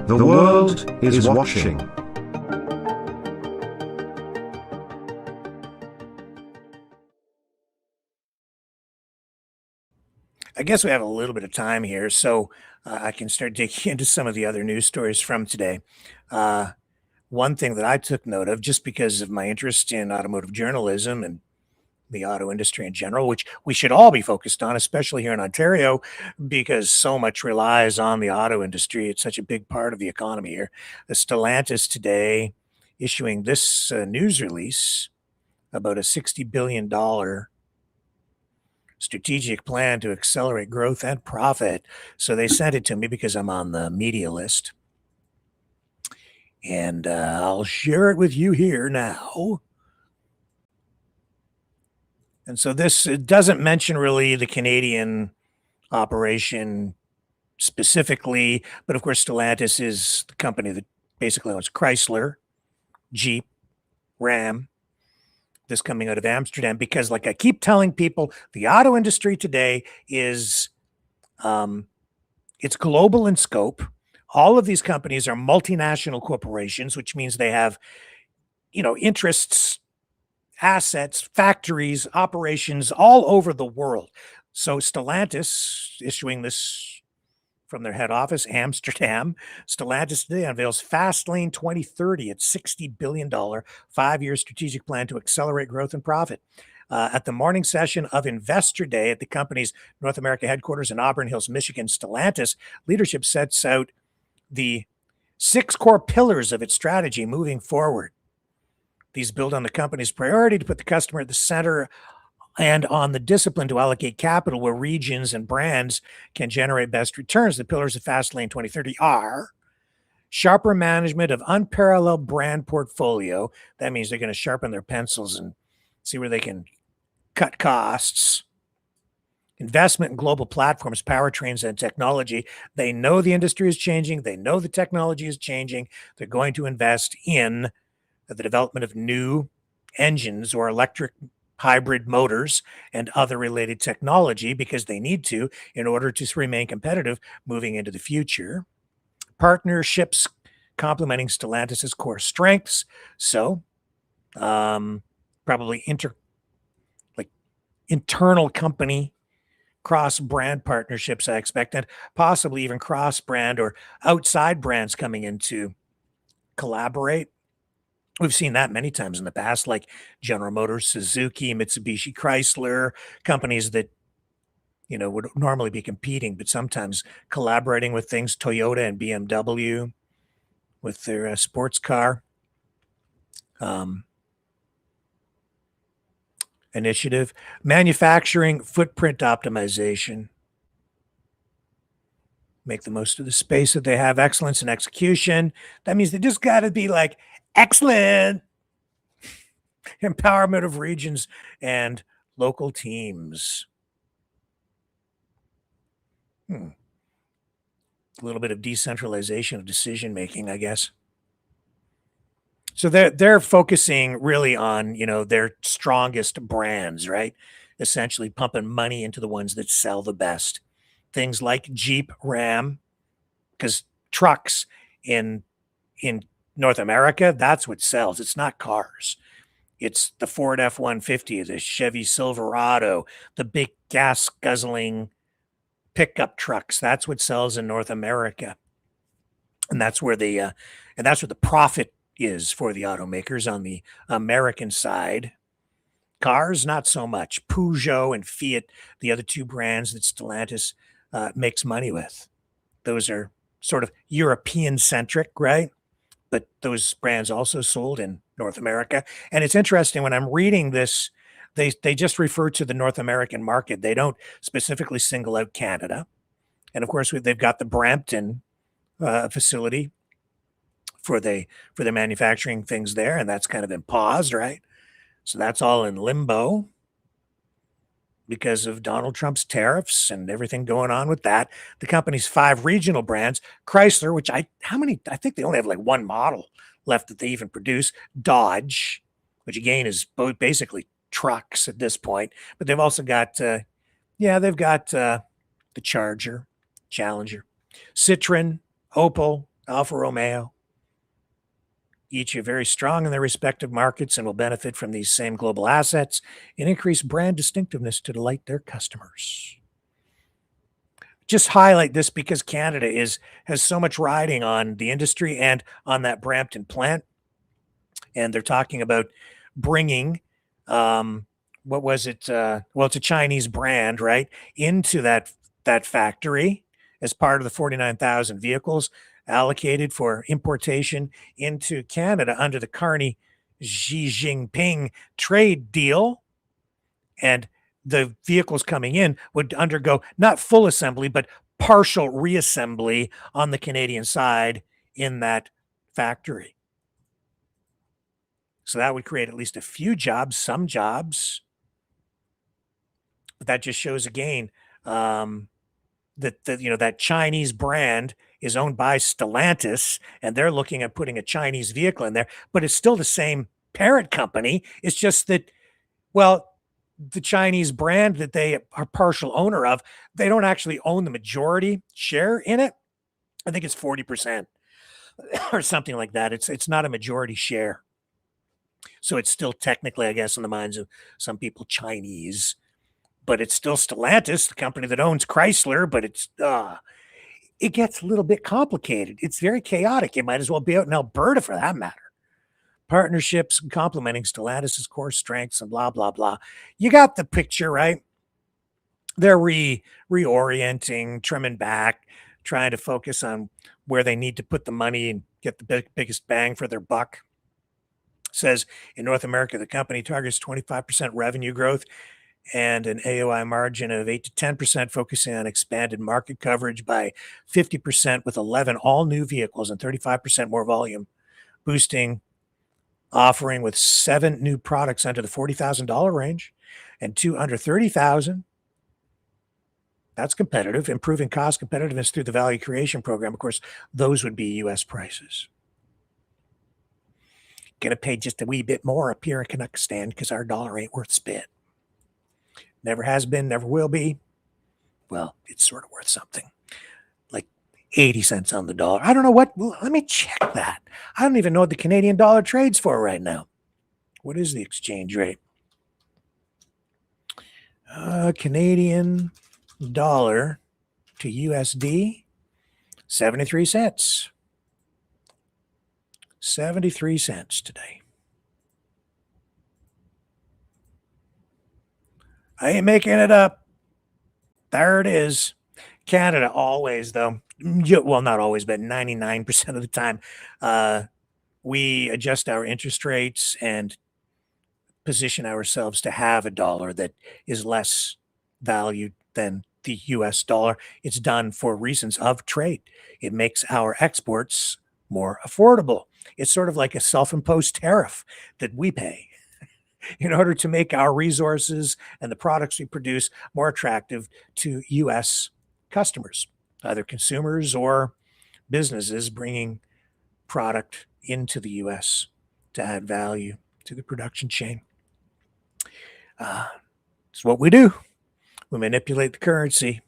The world is watching. I guess we have a little bit of time here, so I can start digging into some of the other news stories from today. One thing that I took note of, just because of my interest in automotive journalism and the auto industry in general, which we should all be focused on, especially here in Ontario, because so much relies on the auto industry. It's such a big part of the economy here. The Stellantis today issuing this news release about a $60 billion strategic plan to accelerate growth and profit. So they sent it to me because I'm on the media list. And I'll share it with you here now. And so this, it doesn't mention really the Canadian operation specifically, but of course Stellantis is the company that basically owns Chrysler, Jeep, Ram, this coming out of Amsterdam, because like I keep telling people, the auto industry today is, it's global in scope. All of these companies are multinational corporations, which means they have, interests, assets, factories, operations all over the world. So Stellantis issuing this from their head office, Amsterdam. Stellantis today unveils Fastlane 2030, its $60 billion 5-year strategic plan to accelerate growth and profit. At the morning session of Investor Day at the company's North America headquarters in Auburn Hills, Michigan, Stellantis leadership sets out the 6 core pillars of its strategy moving forward. These build on the company's priority to put the customer at the center and on the discipline to allocate capital where regions and brands can generate best returns. The pillars of Fastlane 2030 are sharper management of unparalleled brand portfolio. That means they're going to sharpen their pencils and see where they can cut costs. Investment in global platforms, powertrains, and technology. They know the industry is changing. They know the technology is changing. They're going to invest in the development of new engines or electric hybrid motors and other related technology because they need to in order to remain competitive moving into the future. Partnerships complementing Stellantis's core strengths. So probably internal company cross-brand partnerships, I expect, and possibly even cross-brand or outside brands coming in to collaborate. We've seen that many times in the past, like General Motors, Suzuki, Mitsubishi, Chrysler, companies that, would normally be competing, but sometimes collaborating with things, Toyota and BMW with their sports car initiative. Manufacturing footprint optimization. Make the most of the space that they have. Excellence in execution. That means they just got to be like, excellent. Empowerment of regions and local teams. A little bit of decentralization of decision making, I guess. So they're focusing really on, their strongest brands, right? Essentially pumping money into the ones that sell the best. Things like Jeep, Ram, because trucks in North America, that's what sells. It's not cars. It's the Ford F-150, the Chevy Silverado, the big gas guzzling pickup trucks. That's what sells in North America. And that's where the profit is for the automakers on the American side. Cars, not so much. Peugeot and Fiat, the other two brands that Stellantis makes money with. Those are sort of European-centric, right? But those brands also sold in North America. And it's interesting when I'm reading this They just refer to the North American market. They don't specifically single out Canada. And of course, they've got the Brampton facility for the manufacturing things there, and that's kind of been paused, right? So that's all in limbo because of Donald Trump's tariffs and everything going on with that. The company's 5 regional brands, Chrysler, which I think they only have like one model left that they even produce, Dodge, which again is basically trucks at this point, but they've also got the Charger, Challenger, Citroen, Opel, Alfa Romeo. Each are very strong in their respective markets and will benefit from these same global assets and increase brand distinctiveness to delight their customers. Just highlight this because Canada has so much riding on the industry and on that Brampton plant. And they're talking about bringing, what was it? Well, it's a Chinese brand, right, into that factory as part of the 49,000 vehicles allocated for importation into Canada under the Carney-Xi Jinping trade deal. And the vehicles coming in would undergo not full assembly, but partial reassembly on the Canadian side in that factory. So that would create at least a few jobs, some jobs. But that just shows again that Chinese brand is owned by Stellantis, and they're looking at putting a Chinese vehicle in there, but it's still the same parent company. It's just that, well, the Chinese brand that they are partial owner of, they don't actually own the majority share in it. I think it's 40% or something like that. It's not a majority share. So it's still technically, I guess, in the minds of some people, Chinese, but it's still Stellantis, the company that owns Chrysler, but it gets a little bit complicated. It's very chaotic. It might as well be out in Alberta for that matter. Partnerships complementing Stellantis' core strengths and blah, blah, blah. You got the picture, right? They're reorienting, trimming back, trying to focus on where they need to put the money and get the biggest bang for their buck. Says in North America, the company targets 25% revenue growth and an AOI margin of 8 to 10%, focusing on expanded market coverage by 50% with 11 all-new vehicles and 35% more volume, boosting offering with 7 new products under the $40,000 range and 2 under $30,000. That's competitive, improving cost competitiveness through the value creation program. Of course, those would be U.S. prices. Going to pay just a wee bit more up here in Canuckstan because our dollar ain't worth spit. Never has been, never will be. Well, it's sort of worth something. Like 80 cents on the dollar. I don't know what. Well, let me check that. I don't even know what the Canadian dollar trades for right now. What is the exchange rate? Canadian dollar to USD, 73 cents. 73 cents today. I ain't making it up. There it is. Canada always, though. Well, not always, but 99% of the time, we adjust our interest rates and position ourselves to have a dollar that is less valued than the US dollar. It's done for reasons of trade. It makes our exports more affordable. It's sort of like a self-imposed tariff that we pay in order to make our resources and the products we produce more attractive to U.S. customers, either consumers or businesses bringing product into the U.S. to add value to the production chain. It's what we do. We manipulate the currency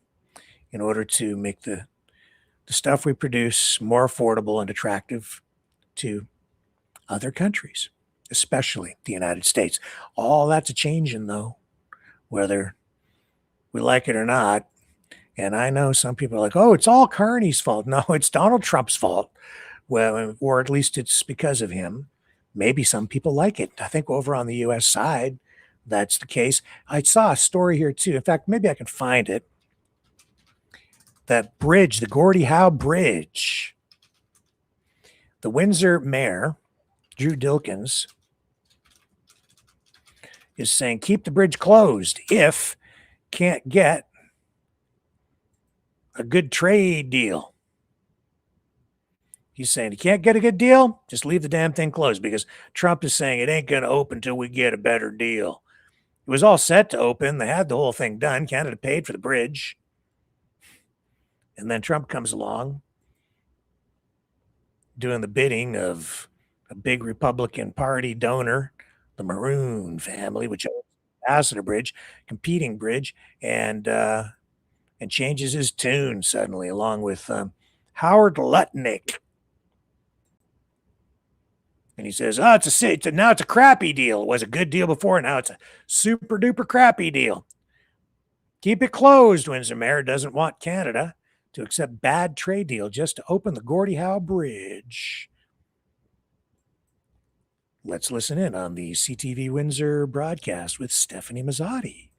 in order to make the stuff we produce more affordable and attractive to other countries, especially the United States. All that's a changing, though, whether we like it or not. And I know some people are like, oh, it's all Carney's fault. No, it's Donald Trump's fault. Well, or at least it's because of him. Maybe some people like it. I think over on the U.S. side, that's the case. I saw a story here, too. In fact, maybe I can find it. That bridge, the Gordie Howe Bridge. The Windsor mayor, Drew Dilkins, is saying keep the bridge closed if can't get a good trade deal. He's saying you can't get a good deal, just leave the damn thing closed, because Trump is saying it ain't going to open until we get a better deal. It was all set to open. They had the whole thing done. Canada paid for the bridge. And then Trump comes along doing the bidding of a big Republican Party donor, the Maroon family, which owns Ambassador Bridge, competing bridge, and changes his tune suddenly, along with Howard Lutnick. And he says, now it's a crappy deal. It was a good deal before. Now it's a super duper crappy deal. Keep it closed. Windsor Mayor doesn't want Canada to accept bad trade deal just to open the Gordie Howe Bridge. Let's listen in on the CTV Windsor broadcast with Stephanie Mazzotti.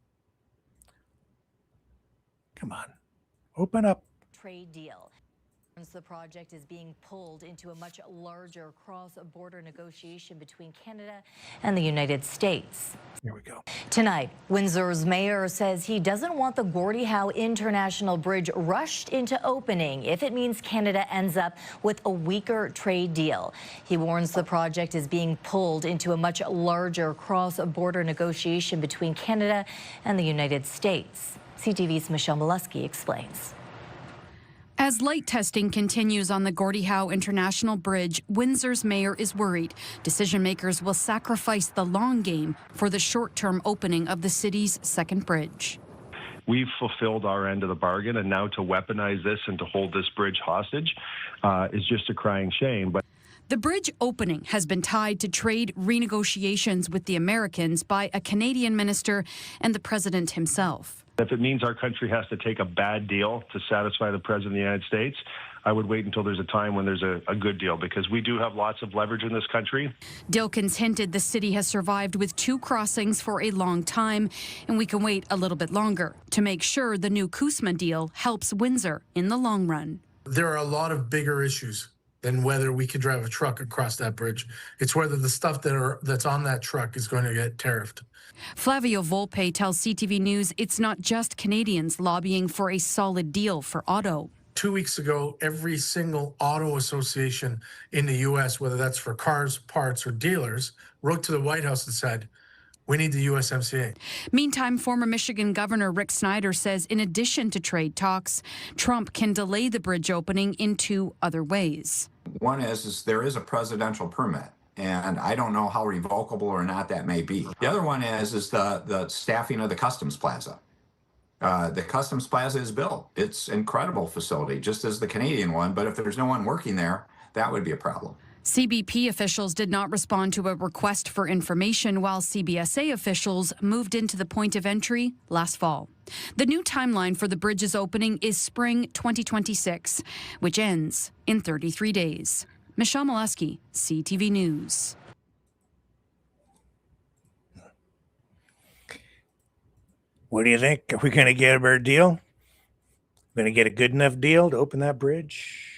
Come on, open up. Trade deal. The project is being pulled into a much larger cross-border negotiation between Canada and the United States. Here we go. Tonight, Windsor's mayor says he doesn't want the Gordie Howe International Bridge rushed into opening if it means Canada ends up with a weaker trade deal. He warns the project is being pulled into a much larger cross-border negotiation between Canada and the United States. CTV's Michelle Molesky explains. As light testing continues on the Gordie Howe International Bridge, Windsor's mayor is worried decision makers will sacrifice the long game for the short-term opening of the city's second bridge. We've fulfilled our end of the bargain, and now to weaponize this and to hold this bridge hostage is just a crying shame. But the bridge opening has been tied to trade renegotiations with the Americans by a Canadian minister and the president himself. if it means our country has to take a bad deal to satisfy the President of the United States, I would wait until there's a time when there's a good deal, because we do have lots of leverage in this country. Dilkins hinted the city has survived with 2 crossings for a long time, and we can wait a little bit longer to make sure the new CUSMA deal helps Windsor in the long run. There are a lot of bigger issues than whether we can drive a truck across that bridge. It's whether the stuff that's on that truck is going to get tariffed. Flavio Volpe tells CTV News it's not just Canadians lobbying for a solid deal for auto. 2 weeks ago, every single auto association in the U.S., whether that's for cars, parts, or dealers, wrote to the White House and said, we need the USMCA. Meantime, former Michigan Governor Rick Snyder says in addition to trade talks, Trump can delay the bridge opening in 2 other ways. One is there is a presidential permit, and I don't know how revocable or not that may be. The other one is the staffing of the Customs Plaza. The Customs Plaza is built. It's an incredible facility, just as the Canadian one, but if there's no one working there, that would be a problem. CBP officials did not respond to a request for information, while CBSA officials moved into the point of entry last fall. The new timeline for the bridge's opening is spring 2026, which ends in 33 days. Michelle Molesky, CTV News. What do you think? Are we going to get a better deal? Going to get a good enough deal to open that bridge?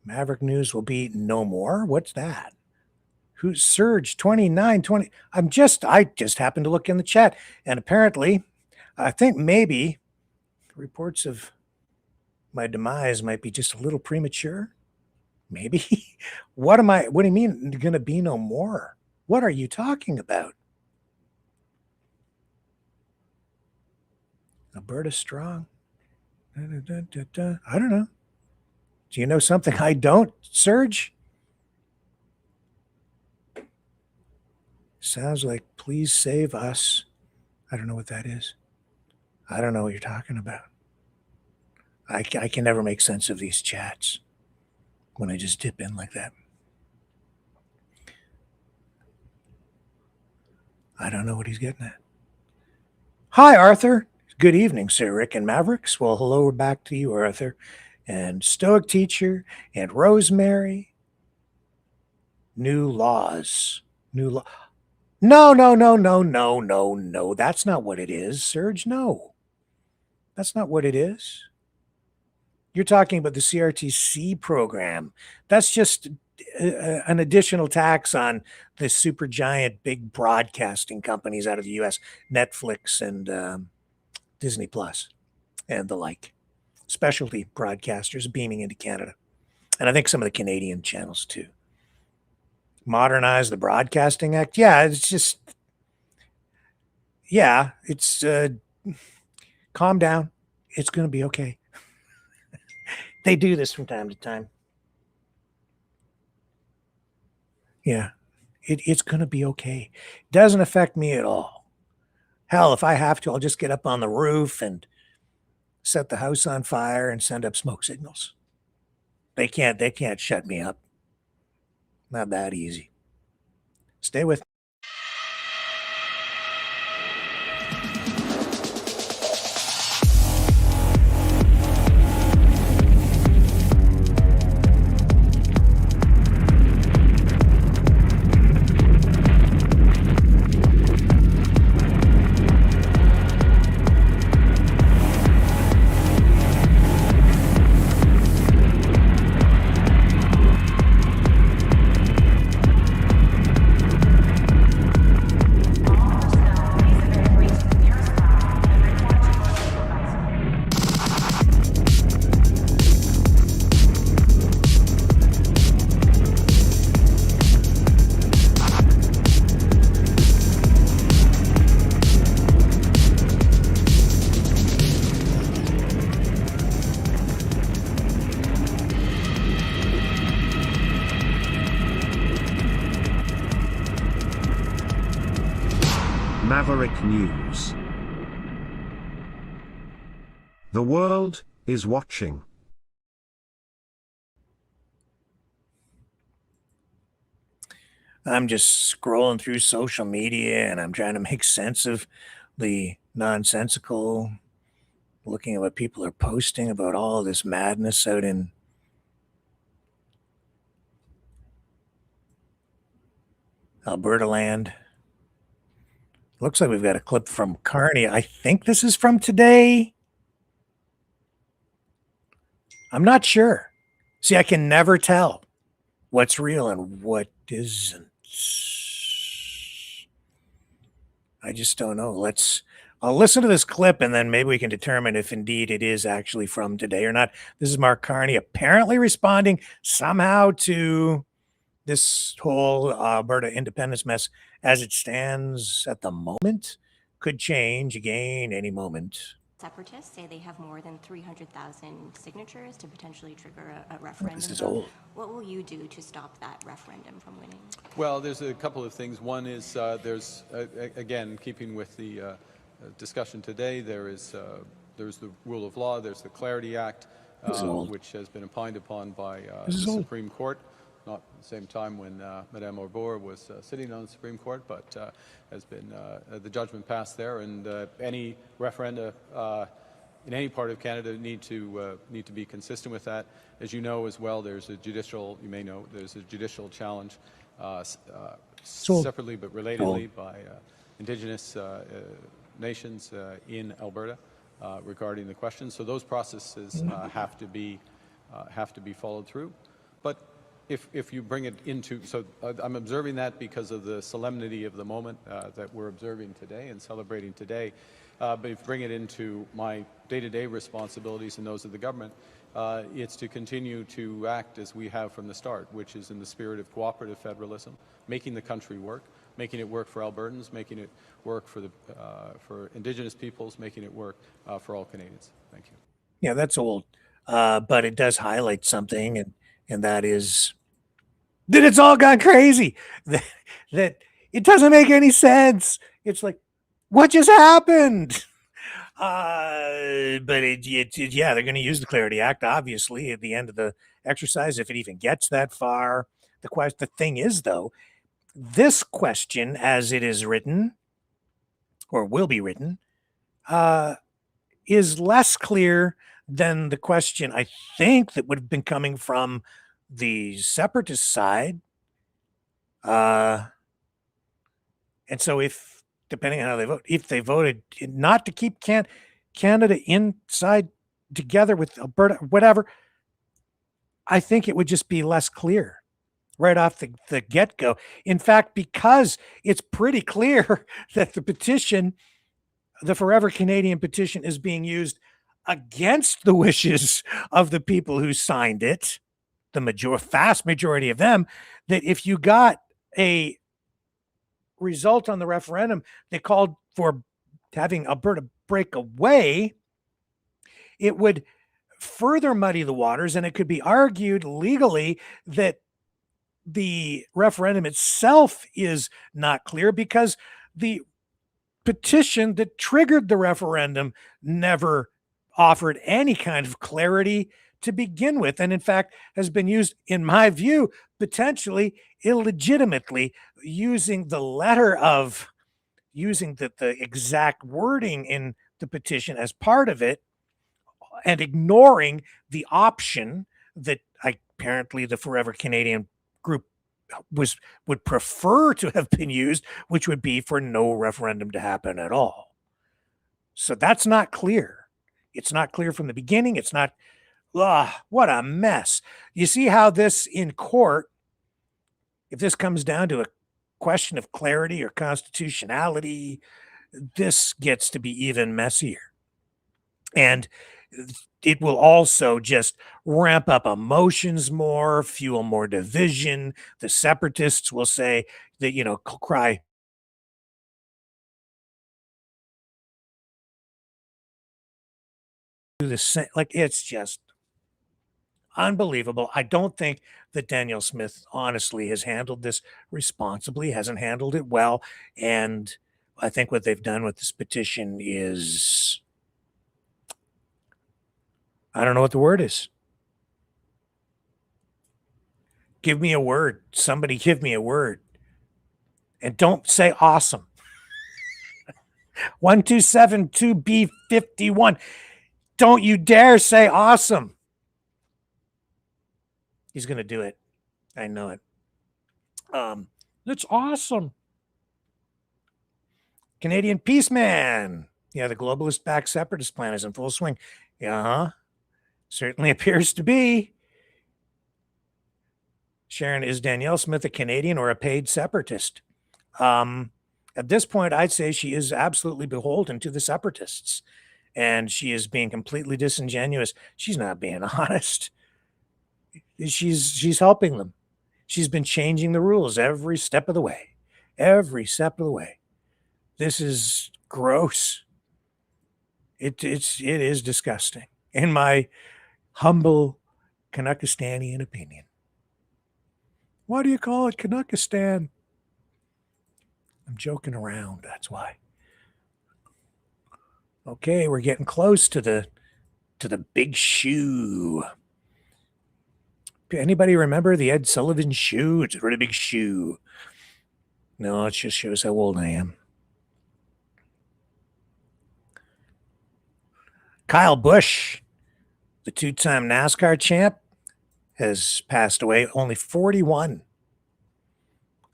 Maverick News will be no more. What's that? Who's Surge 2920? I just happened to look in the chat, and apparently, I think maybe reports of my demise might be just a little premature. Maybe. What do you mean going to be no more? What are you talking about? Alberta strong. I don't know. Do you know something I don't, Serge? Sounds like please save us. I don't know what that is. I don't know what you're talking about. I can never make sense of these chats when I just dip in like that. I don't know what he's getting at. Hi, Arthur. Good evening, Sir Rick and Mavericks. Well, hello, we're back to you, Arthur, and Stoic Teacher, and Rosemary. New laws. No. That's not what it is, Serge. No. That's not what it is. You're talking about the CRTC program. That's just an additional tax on the super giant big broadcasting companies out of the US, Netflix and Disney Plus and the like. Specialty broadcasters beaming into Canada. And I think some of the Canadian channels too. Modernize the Broadcasting Act. Yeah, it's just, yeah, it's calm down. It's going to be okay. They do this from time to time. Yeah, it's going to be okay. Doesn't affect me at all. Hell, if I have to, I'll just get up on the roof and set the house on fire and send up smoke signals. They can't shut me up. Not that easy. Stay with me. Maverick News. The world is watching. I'm just scrolling through social media and I'm trying to make sense of the nonsensical, looking at what people are posting about all this madness out in Alberta land. Looks like we've got a clip from Kearney. I think this is from today. I'm not sure. See, I can never tell what's real and what isn't. I just don't know. I'll listen to this clip and then maybe we can determine if indeed it is actually from today or not. This is Mark Kearney apparently responding somehow to this whole Alberta independence mess as it stands at the moment. Could change again any moment. Separatists say they have more than 300,000 signatures to potentially trigger a referendum. This is old. What will you do to stop that referendum from winning? Well, there's a couple of things. One is there's, again, keeping with the discussion today, there's the rule of law, there's the Clarity Act, which has been opined upon by the Supreme Court. Not at the same time when Madame Orbor was sitting on the Supreme Court, but has been the judgment passed there, and any referenda in any part of Canada need to be consistent with that. As you know as well, there's a judicial, you may know, there's a judicial challenge separately but relatedly by Indigenous nations in Alberta regarding the question. So those processes have to be followed through. But if you bring it into, so I'm observing that because of the solemnity of the moment that we're observing today and celebrating today. But if you bring it into my day-to-day responsibilities and those of the government, it's to continue to act as we have from the start, which is in the spirit of cooperative federalism, making the country work, making it work for Albertans, making it work for Indigenous peoples, making it work for all Canadians. Thank you. Yeah, that's old, but it does highlight something, and that is that it's all gone crazy. That it doesn't make any sense. It's like, what just happened? But yeah, they're going to use the Clarity Act, obviously, at the end of the exercise, if it even gets that far. The thing is, though, this question, as it is written, or will be written, is less clear than the question, I think, that would have been coming from the Separatist side. And so if, depending on how they vote, if they voted not to keep Canada inside together with Alberta, whatever, I think it would just be less clear. right off the get-go. In fact, because it's pretty clear that the petition, the Forever Canadian petition, is being used against the wishes of the people who signed it, the vast majority of them, that if you got a result on the referendum that called for having Alberta break away, it would further muddy the waters, and it could be argued legally that the referendum itself is not clear because the petition that triggered the referendum never offered any kind of clarity to begin with, and in fact has been used, in my view, potentially illegitimately, using the exact wording in the petition as part of it and ignoring the option that apparently the Forever Canadian group would prefer to have been used, which would be for no referendum to happen at all. So that's not clear. It's not clear from the beginning. It's not, what a mess. You see how this in court, if this comes down to a question of clarity or constitutionality, this gets to be even messier. And it will also just ramp up emotions more, fuel more division. The separatists will say that, cry. It's just unbelievable. I don't think that Danielle Smith honestly has handled this responsibly, hasn't handled it well. And I think what they've done with this petition is, I don't know what the word is. Give me a word. Somebody give me a word. And don't say awesome. 1272B51. Don't you dare say awesome. He's going to do it. I know it. It's awesome. Canadian Peaceman. Yeah, the globalist-backed separatist plan is in full swing. Certainly appears to be. Sharon, is Danielle Smith a Canadian or a paid separatist? At this point, I'd say she is absolutely beholden to the separatists, and she is being completely disingenuous. She's not being honest. She's helping them. She's been changing the rules every step of the way. Every step of the way. This is gross. It is disgusting, in my humble Canuckistanian opinion. Why do you call it Canuckistan? I'm joking around, that's why. Okay, we're getting close to the big shoe. Anybody remember the Ed Sullivan shoe? It's a really big shoe. No, it just shows how old I am. Kyle Busch, the two-time NASCAR champ, has passed away, only 41.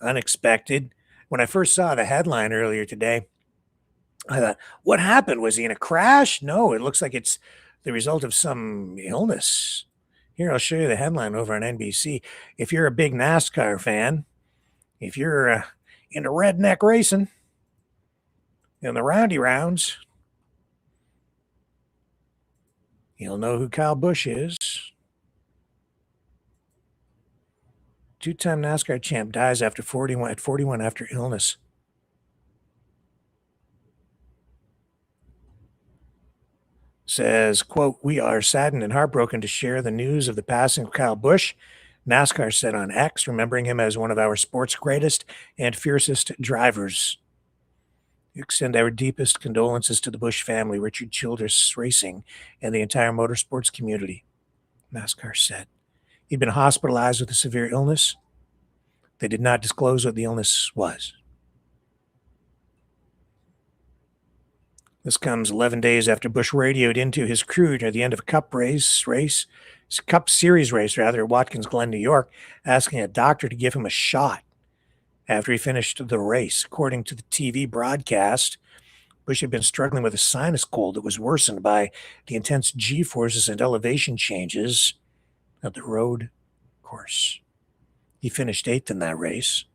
Unexpected. When I first saw the headline earlier today, I thought, what happened? Was he in a crash? No, it looks like it's the result of some illness. Here, I'll show you the headline over on NBC. If you're a big NASCAR fan, if you're into redneck racing in the roundy rounds, you'll know who Kyle Busch is. Two-time NASCAR champ dies at 41 after illness. Says, quote, "We are saddened and heartbroken to share the news of the passing of Kyle Busch." NASCAR said on X, remembering him as one of our sport's greatest and fiercest drivers. We extend our deepest condolences to the Busch family, Richard Childress Racing, and the entire motorsports community, NASCAR said. He'd been hospitalized with a severe illness. They did not disclose what the illness was. This comes 11 days after Busch radioed into his crew near the end of a Cup Series race at Watkins Glen, New York, asking a doctor to give him a shot after he finished the race. According to the TV broadcast, Busch had been struggling with a sinus cold that was worsened by the intense G-forces and elevation changes of the road course. He finished 8th in that race.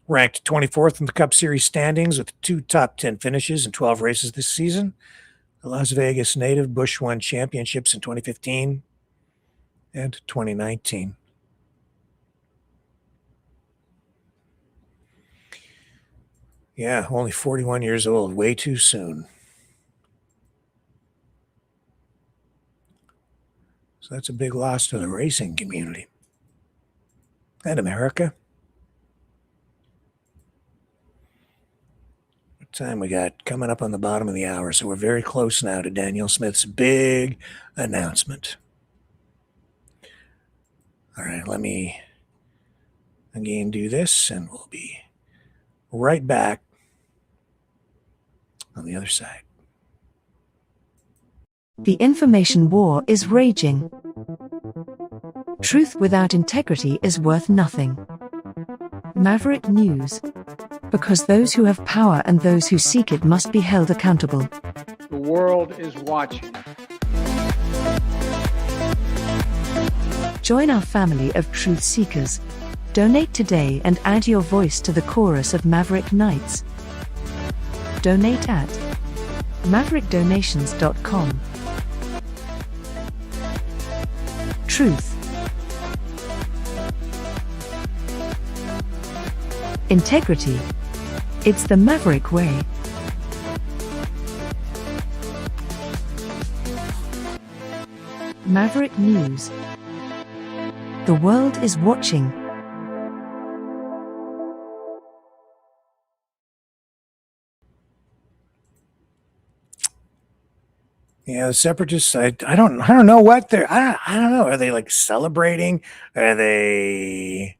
Ranked 24th in the Cup Series standings with 2 top 10 finishes in 12 races this season. The Las Vegas native, Bush won championships in 2015 and 2019. Yeah, only 41 years old, way too soon. So that's a big loss to the racing community and America. What time we got? Coming up on the bottom of the hour, so we're very close now to Danielle Smith's big announcement. All right, let me again do this, and we'll be right back on the other side. The information war is raging. Truth without integrity is worth nothing. Maverick News. Because those who have power and those who seek it must be held accountable. The world is watching. Join our family of truth seekers. Donate today and add your voice to the chorus of Maverick Knights. Donate at maverickdonations.com. Truth. Integrity. It's the Maverick way. Maverick News. The world is watching. Yeah, the Separatists, I don't know what they're, I don't know. Are they like celebrating? Are they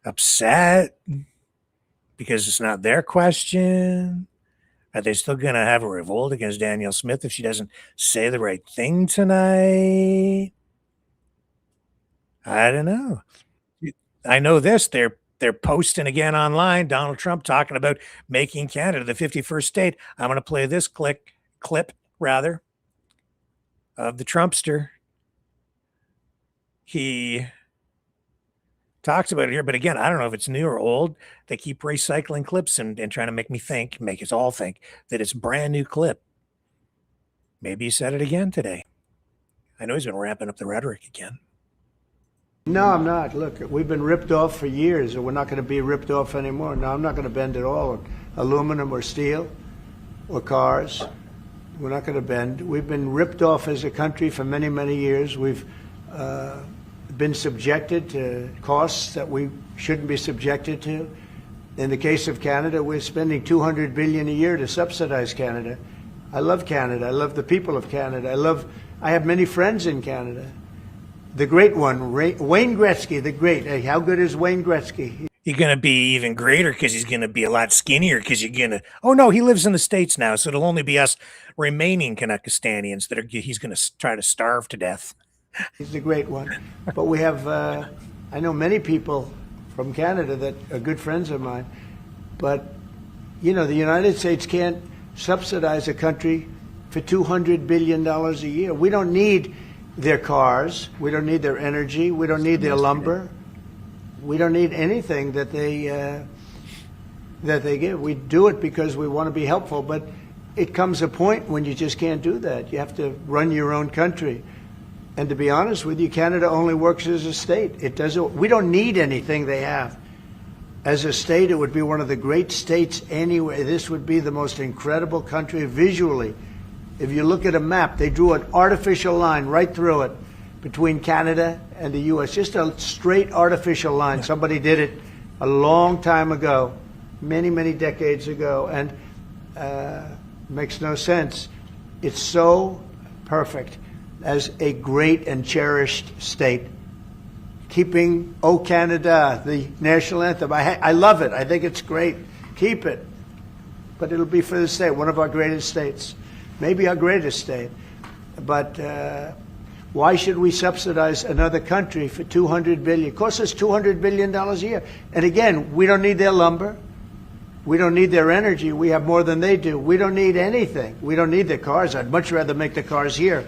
upset because it's not their question? Are they still going to have a revolt against Danielle Smith if she doesn't say the right thing tonight? I don't know. I know this. They're posting again online, Donald Trump talking about making Canada the 51st state. I'm going to play this clip of the Trumpster. He talks about it here, but again, I don't know if it's new or old. They keep recycling clips and trying to make us all think that it's a brand new clip. Maybe he said it again today. I know he's been ramping up the rhetoric again. No, I'm not. Look, we've been ripped off for years, and we're not going to be ripped off anymore. No, I'm not going to bend at all. Aluminum or steel or cars. We're not going to bend. We've been ripped off as a country for many, many years. We've been subjected to costs that we shouldn't be subjected to. In the case of Canada, we're spending $200 billion a year to subsidize Canada. I love Canada. I love the people of Canada. I have many friends in Canada. The great one, Wayne Gretzky, the great. Hey, how good is Wayne Gretzky? You're going to be even greater because he's going to be a lot skinnier because you're going to... Oh, no, he lives in the States now, so it'll only be us remaining Canuckistanians he's going to try to starve to death. He's the great one. But we have... I know many people from Canada that are good friends of mine. But, you know, the United States can't subsidize a country for $200 billion a year. We don't need their cars. We don't need their energy. We don't need their lumber. We don't need anything that they give. We do it because we want to be helpful, but it comes a point when you just can't do that. You have to run your own country. And to be honest with you, Canada only works as a state. It doesn't. We don't need anything they have. As a state, it would be one of the great states anyway. This would be the most incredible country visually. If you look at a map, they drew an artificial line right through it between Canada and the U.S. Just a straight artificial line. Somebody did it a long time ago, many, many decades ago, and makes no sense. It's so perfect as a great and cherished state. Keeping "O Canada," the national anthem. I love it. I think it's great. Keep it. But it'll be for the state, one of our greatest states. Maybe our greatest state. But why should we subsidize another country for $200 billion? It costs us $200 billion a year. And again, we don't need their lumber. We don't need their energy. We have more than they do. We don't need anything. We don't need their cars. I'd much rather make the cars here.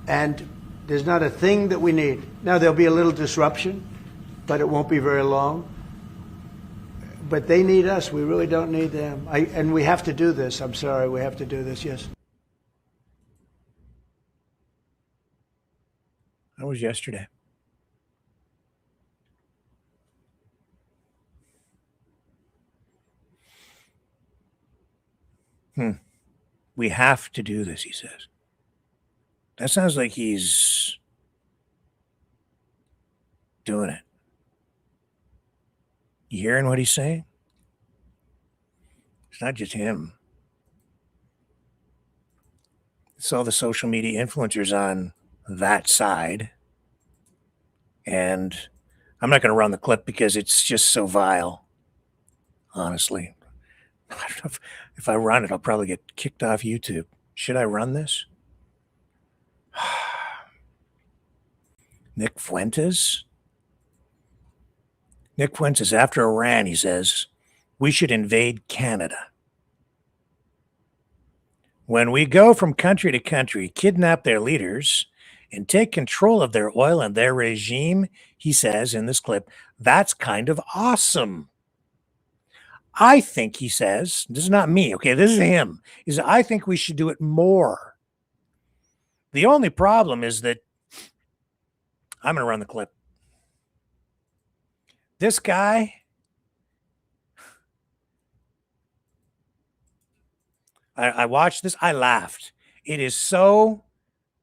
And There's not a thing that we need. Now, there'll be a little disruption, but it won't be very long. But they need us. We really don't need them. And we have to do this. I'm sorry, we have to do this, yes. That was yesterday. We have to do this, he says. That sounds like he's doing it. You hearing what he's saying? It's not just him. It's all the social media influencers on that side. And I'm not going to run the clip because it's just so vile, honestly. I don't know if I run it, I'll probably get kicked off YouTube. Should I run this? Nick Fuentes? Nick Fuentes, after Iran, he says, we should invade Canada. When we go from country to country, kidnap their leaders, and take control of their oil and their regime, he says in this clip, that's kind of awesome. I think, he says, this is not me, okay, this is him, is I think we should do it more. The only problem is that I'm going to run the clip. This guy, I watched this, I laughed. It is so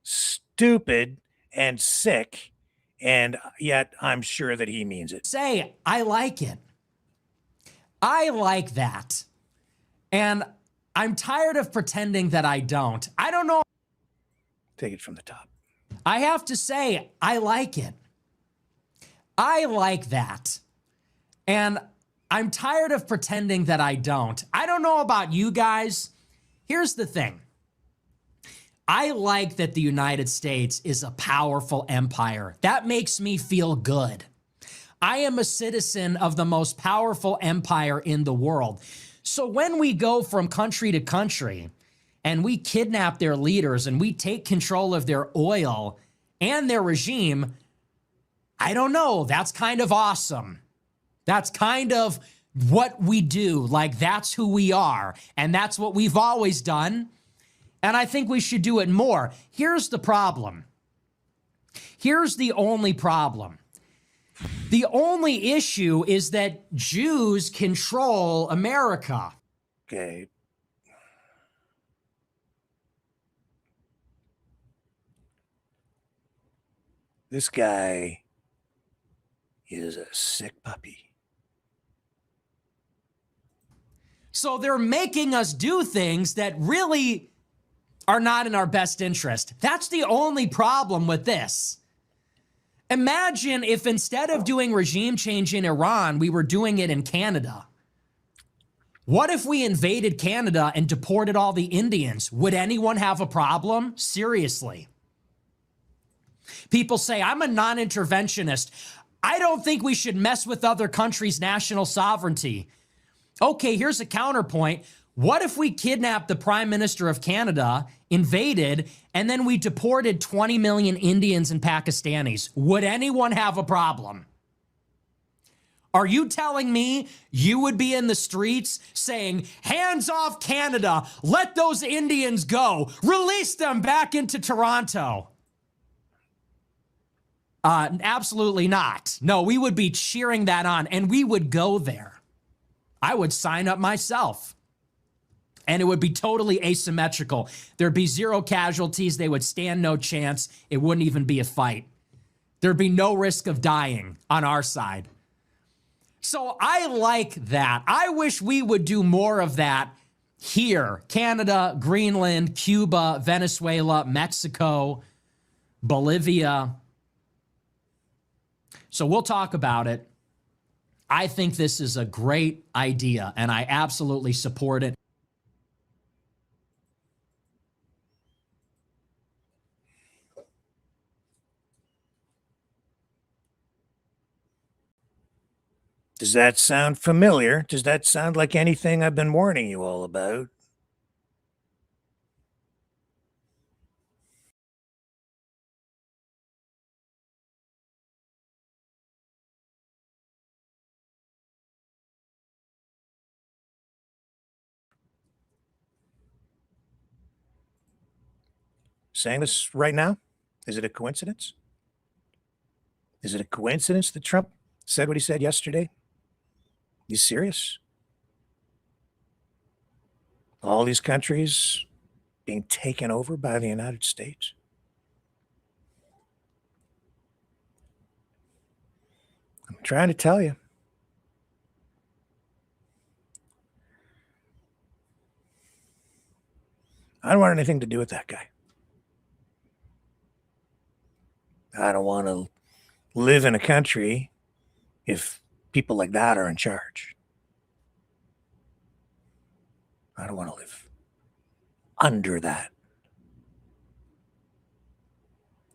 stupid and sick, and yet I'm sure that he means it. Say, I like it. I like that. And I'm tired of pretending that I don't. I don't know. Take it from the top. I have to say, I like it. I like that. And I'm tired of pretending that I don't. I don't know about you guys. Here's the thing. I like that the United States is a powerful empire. That makes me feel good. I am a citizen of the most powerful empire in the world. So when we go from country to country and we kidnap their leaders and we take control of their oil and their regime, I don't know, that's kind of awesome. That's kind of what we do. Like, that's who we are. And that's what we've always done. And I think we should do it more. Here's the problem. Here's the only problem. The only issue is that Jews control America. Okay. This guy is a sick puppy. So they're making us do things that really are not in our best interest. That's the only problem with this. Imagine if instead of doing regime change in Iran, we were doing it in Canada. What if we invaded Canada and deported all the Indians? Would anyone have a problem? Seriously. People say, I'm a non-interventionist. I don't think we should mess with other countries' national sovereignty. Okay, here's a counterpoint. What if we kidnapped the Prime Minister of Canada, invaded, and then we deported 20 million Indians and Pakistanis? Would anyone have a problem? Are you telling me you would be in the streets saying, hands off Canada, let those Indians go, release them back into Toronto? Absolutely not. No, we would be cheering that on, and we would go there. I would sign up myself. And it would be totally asymmetrical. There'd be zero casualties. They would stand no chance. It wouldn't even be a fight. There'd be no risk of dying on our side. So I like that. I wish we would do more of that here. Canada, Greenland, Cuba, Venezuela, Mexico, Bolivia. So we'll talk about it. I think this is a great idea, and I absolutely support it. Does that sound familiar? Does that sound like anything I've been warning you all about? saying this right now? Is it a coincidence? Is it a coincidence that Trump said what he said yesterday? He's serious. All these countries being taken over by the United States. I'm trying to tell you. I don't want anything to do with that guy. I don't want to live in a country if people like that are in charge. I don't want to live under that.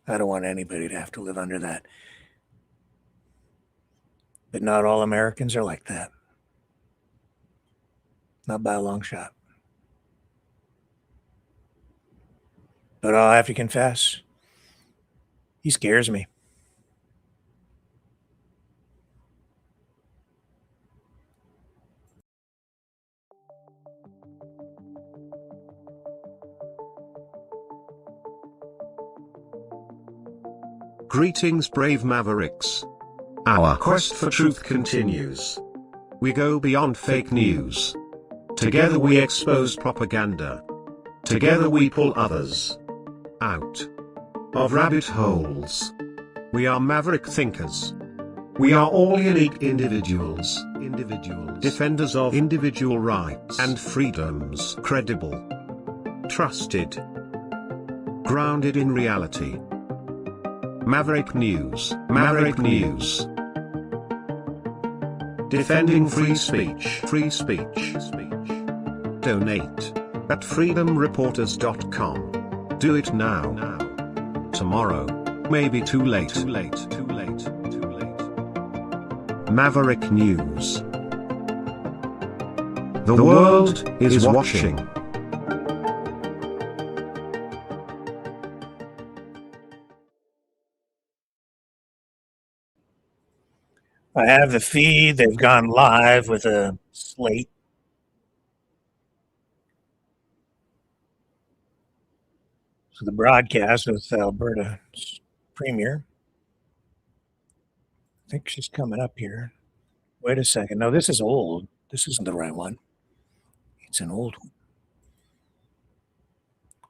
I don't want anybody to have to live under that. But not all Americans are like that. Not by a long shot. But I'll have to confess, he scares me. Greetings, brave mavericks. Our quest for truth continues. We go beyond fake news. Together we expose propaganda. Together we pull others out of rabbit holes. We are maverick thinkers. We are all unique individuals. Defenders of individual rights and freedoms. Credible. Trusted. Grounded in reality. Maverick News. Maverick News. Defending free speech. Free speech. Donate at freedomreporters.com. Do it now. Tomorrow may be too late. Maverick News. The world is watching. I have the feed. They've gone live with a slate. So the broadcast with Alberta's Premier. I think she's coming up here. Wait a second. No, this is old. This isn't the right one. It's an old one.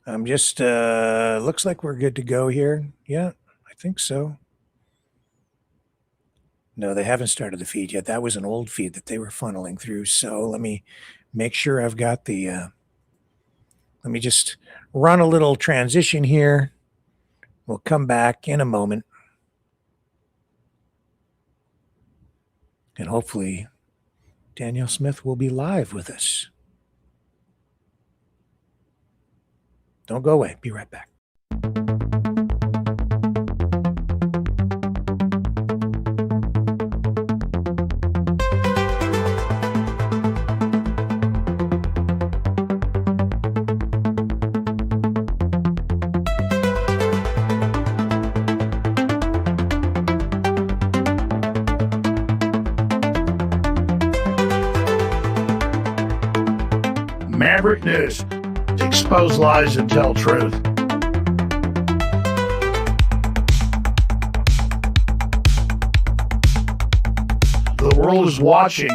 I'm just, looks like we're good to go here. Yeah, I think so. No, they haven't started the feed yet. That was an old feed that they were funneling through. So let me make sure I've got the, let me just run a little transition here. We'll come back in a moment. And hopefully Danielle Smith will be live with us. Don't go away. Be right back. Maverick News. Expose lies and tell truth. The world is watching.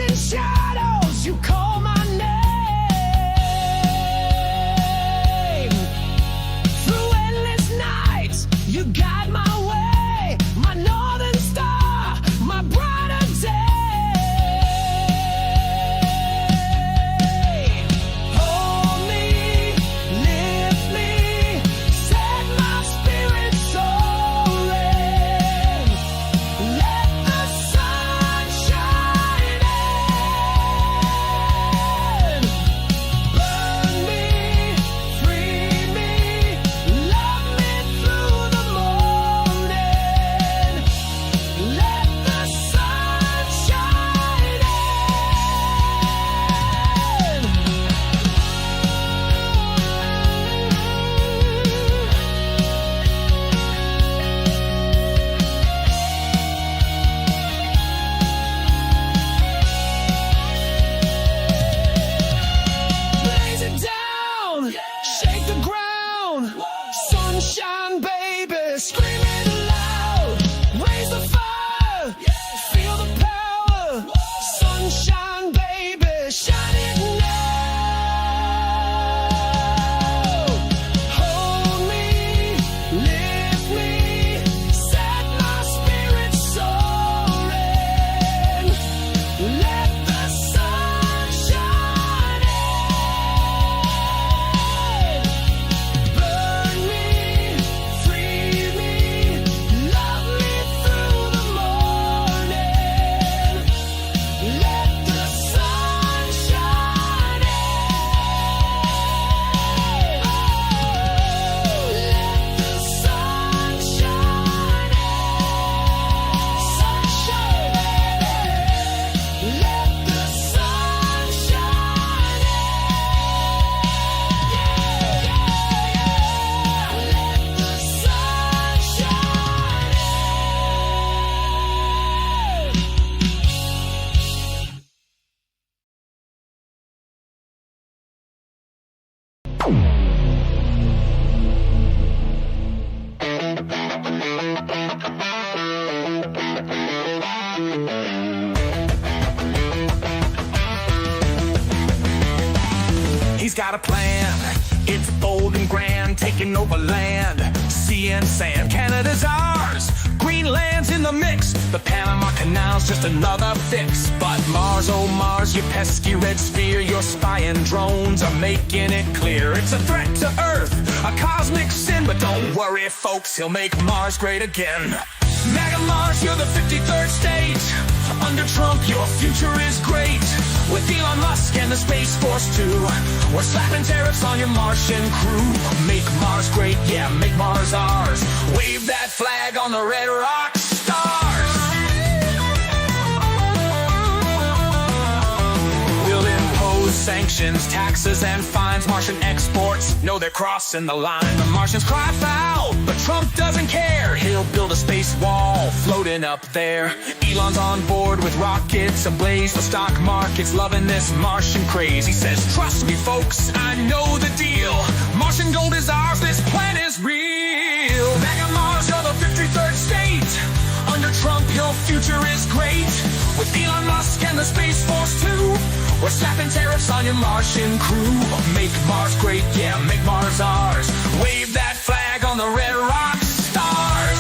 in shadows, you call my name. Through endless nights, you guide my way, my northern star, my brighter day. Hold me, lift me, set my spirit soaring. Let the sun shine in. Burn me, free me, love me through the morning. Let the sun shine in. Blaze it down, shake the ground. Sunshine, baby, scream it loud. Raise the fire, feel the power. Sunshine, baby, shine it now. Hold me, lift me, set my spirit soaring. Let the sun shine in. Burn me, free me, love me through the morning. Let the sun shine in. Let the sun shine in. Sunshine, let the sun shine in. Let the sun shine He's got a plan, it's bold and grand, taking over land, sea and sand. Canada's ours, Greenland's in the mix, the Panama Canal's just another fix. But Mars, oh Mars, you pesky red sphere, your spying drones are making it clear. It's a threat to Earth, a cosmic sin, but don't worry folks, he'll make Mars great again. MAGA Mars, you're the 53rd state. Under Trump, your future is great. With Elon Musk and the Space Force too, we're slapping tariffs on your Martian crew. Make Mars great, yeah, make Mars ours. Wave that flag on the red rock stars. We'll impose sanctions, taxes, and fines. Martian exports know they're crossing the line. The Martians cry foul, but Trump doesn't care. He'll build a space wall floating up there. Elon's on board with rockets ablaze. The stock market's loving this Martian craze. He says, trust me folks, I know the deal. Martian gold is ours, this plan is real. MAGA Mars, you're the 53rd state. Under Trump, your future is great. With Elon Musk and the Space Force too, we're slapping tariffs on your Martian crew. Make Mars great, yeah, make Mars ours. Wave that flag on the red rock stars.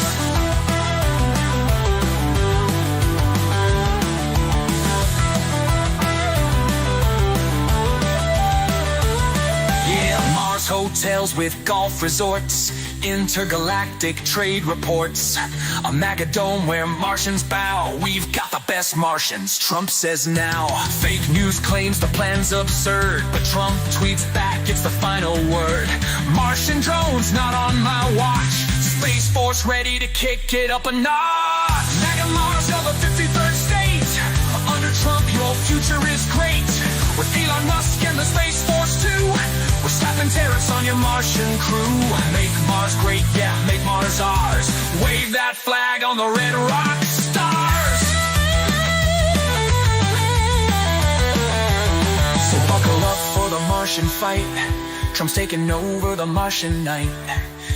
Yeah, Mars hotels with golf resorts, intergalactic trade reports, a MAGA dome where Martians bow. We've got the best Martians, Trump says now. Fake news claims the plan's absurd, but Trump tweets back, it's the final word. Martian drones not on my watch. Space Force ready to kick it up a notch. MAGA Mars, you're the 53rd state. Under Trump, your future is great. With Elon Musk and the Space Force too, we're slapping tariffs on your Martian crew. Make Mars great, yeah, make Mars ours. Wave that flag on the red rock stars. So buckle up for the Martian fight. Trump's taking over the Martian night.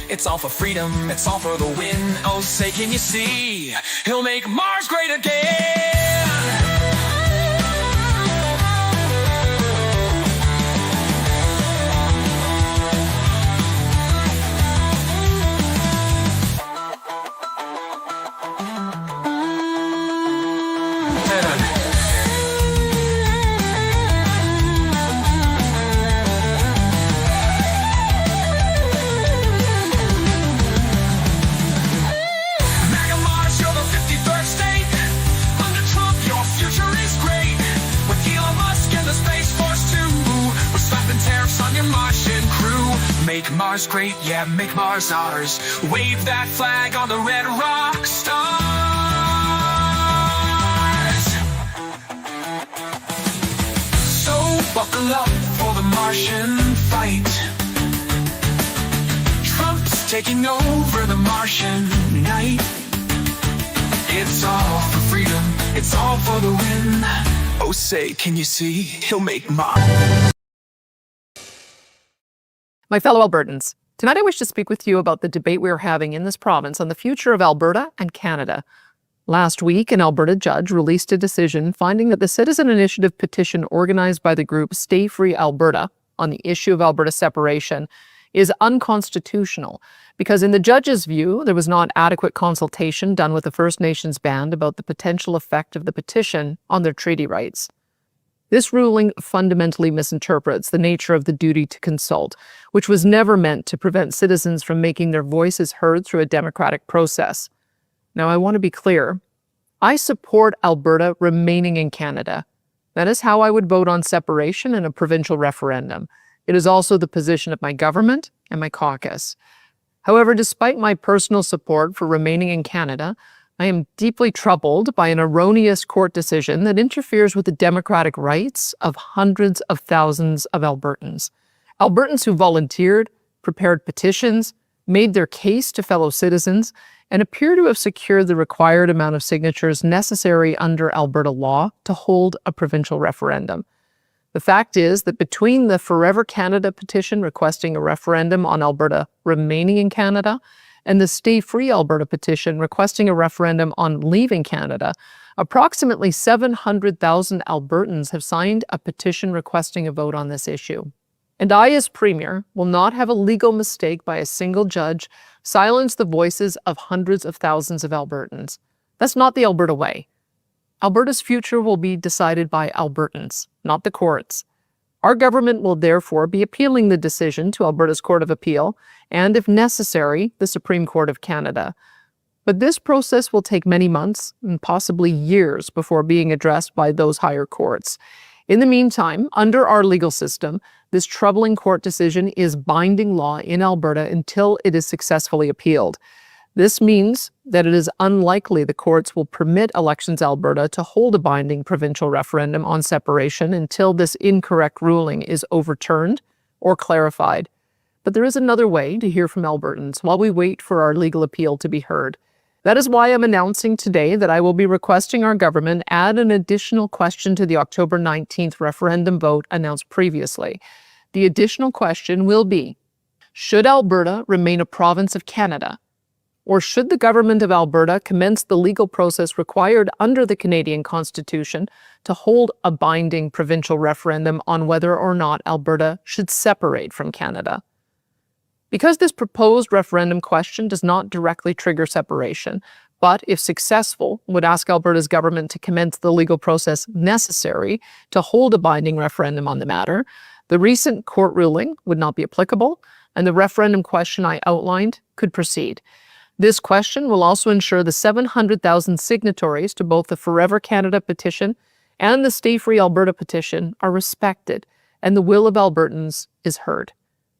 It's all for freedom, it's all for the win. Oh, say can you see, he'll make Mars great again. Mars great, yeah, make Mars ours. Wave that flag on the red rock stars. So buckle up for the Martian fight. Trump's taking over the Martian night. It's all for freedom, it's all for the win. Oh, say, can you see? He'll make Mars. My fellow Albertans, tonight I wish to speak with you about the debate we are having in this province on the future of Alberta and Canada. Last week, an Alberta judge released a decision finding that the citizen initiative petition organized by the group Stay Free Alberta on the issue of Alberta separation is unconstitutional because, in the judge's view, there was not adequate consultation done with the First Nations band about the potential effect of the petition on their treaty rights. This ruling fundamentally misinterprets the nature of the duty to consult, which was never meant to prevent citizens from making their voices heard through a democratic process. Now, I want to be clear. I support Alberta remaining in Canada. That is how I would vote on separation in a provincial referendum. It is also the position of my government and my caucus. However, despite my personal support for remaining in Canada, I am deeply troubled by an erroneous court decision that interferes with the democratic rights of hundreds of thousands of Albertans. Albertans who volunteered, prepared petitions, made their case to fellow citizens, and appear to have secured the required amount of signatures necessary under Alberta law to hold a provincial referendum. The fact is that between the Forever Canada petition requesting a referendum on Alberta remaining in Canada and the Stay Free Alberta petition requesting a referendum on leaving Canada, approximately 700,000 Albertans have signed a petition requesting a vote on this issue. And I, as Premier, will not have a legal mistake by a single judge silence the voices of hundreds of thousands of Albertans. That's not the Alberta way. Alberta's future will be decided by Albertans, not the courts. Our government will therefore be appealing the decision to Alberta's Court of Appeal and, if necessary, the Supreme Court of Canada. But this process will take many months and possibly years before being addressed by those higher courts. In the meantime, under our legal system, this troubling court decision is binding law in Alberta until it is successfully appealed. This means that it is unlikely the courts will permit Elections Alberta to hold a binding provincial referendum on separation until this incorrect ruling is overturned or clarified. But there is another way to hear from Albertans while we wait for our legal appeal to be heard. That is why I'm announcing today that I will be requesting our government add an additional question to the October 19th referendum vote announced previously. The additional question will be, should Alberta remain a province of Canada? Or should the government of Alberta commence the legal process required under the Canadian Constitution to hold a binding provincial referendum on whether or not Alberta should separate from Canada? Because this proposed referendum question does not directly trigger separation, but if successful, would ask Alberta's government to commence the legal process necessary to hold a binding referendum on the matter, the recent court ruling would not be applicable, and the referendum question I outlined could proceed. This question will also ensure the 700,000 signatories to both the Forever Canada petition and the Stay Free Alberta petition are respected, and the will of Albertans is heard.